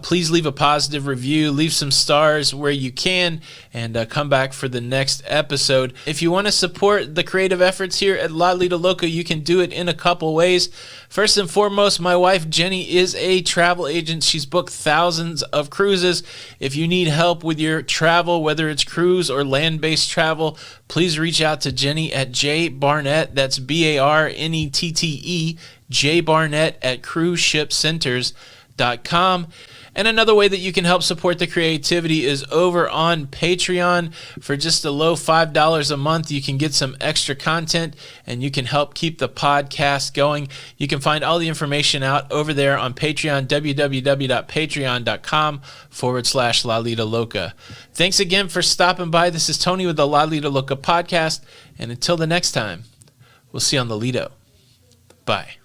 Please leave a positive review, leave some stars where you can, and come back for the next episode. If you want to support the creative efforts here at Lido Loca, you can do it in a couple ways. First and foremost, my wife Jenny is a travel agent. She's booked thousands of cruises. If you need help with your travel, whether it's cruise or land-based travel, please reach out to Jenny at jbarnette. That's BARNETTE, jbarnette at cruiseshipcenters.com. And another way that you can help support the creativity is over on Patreon. For just a low $5 a month, you can get some extra content and you can help keep the podcast going. You can find all the information out over there on Patreon, www.patreon.com/La Lido Loca. Thanks again for stopping by. This is Tony with the La Lido Loca podcast. And until the next time, we'll see you on the Lido. Bye.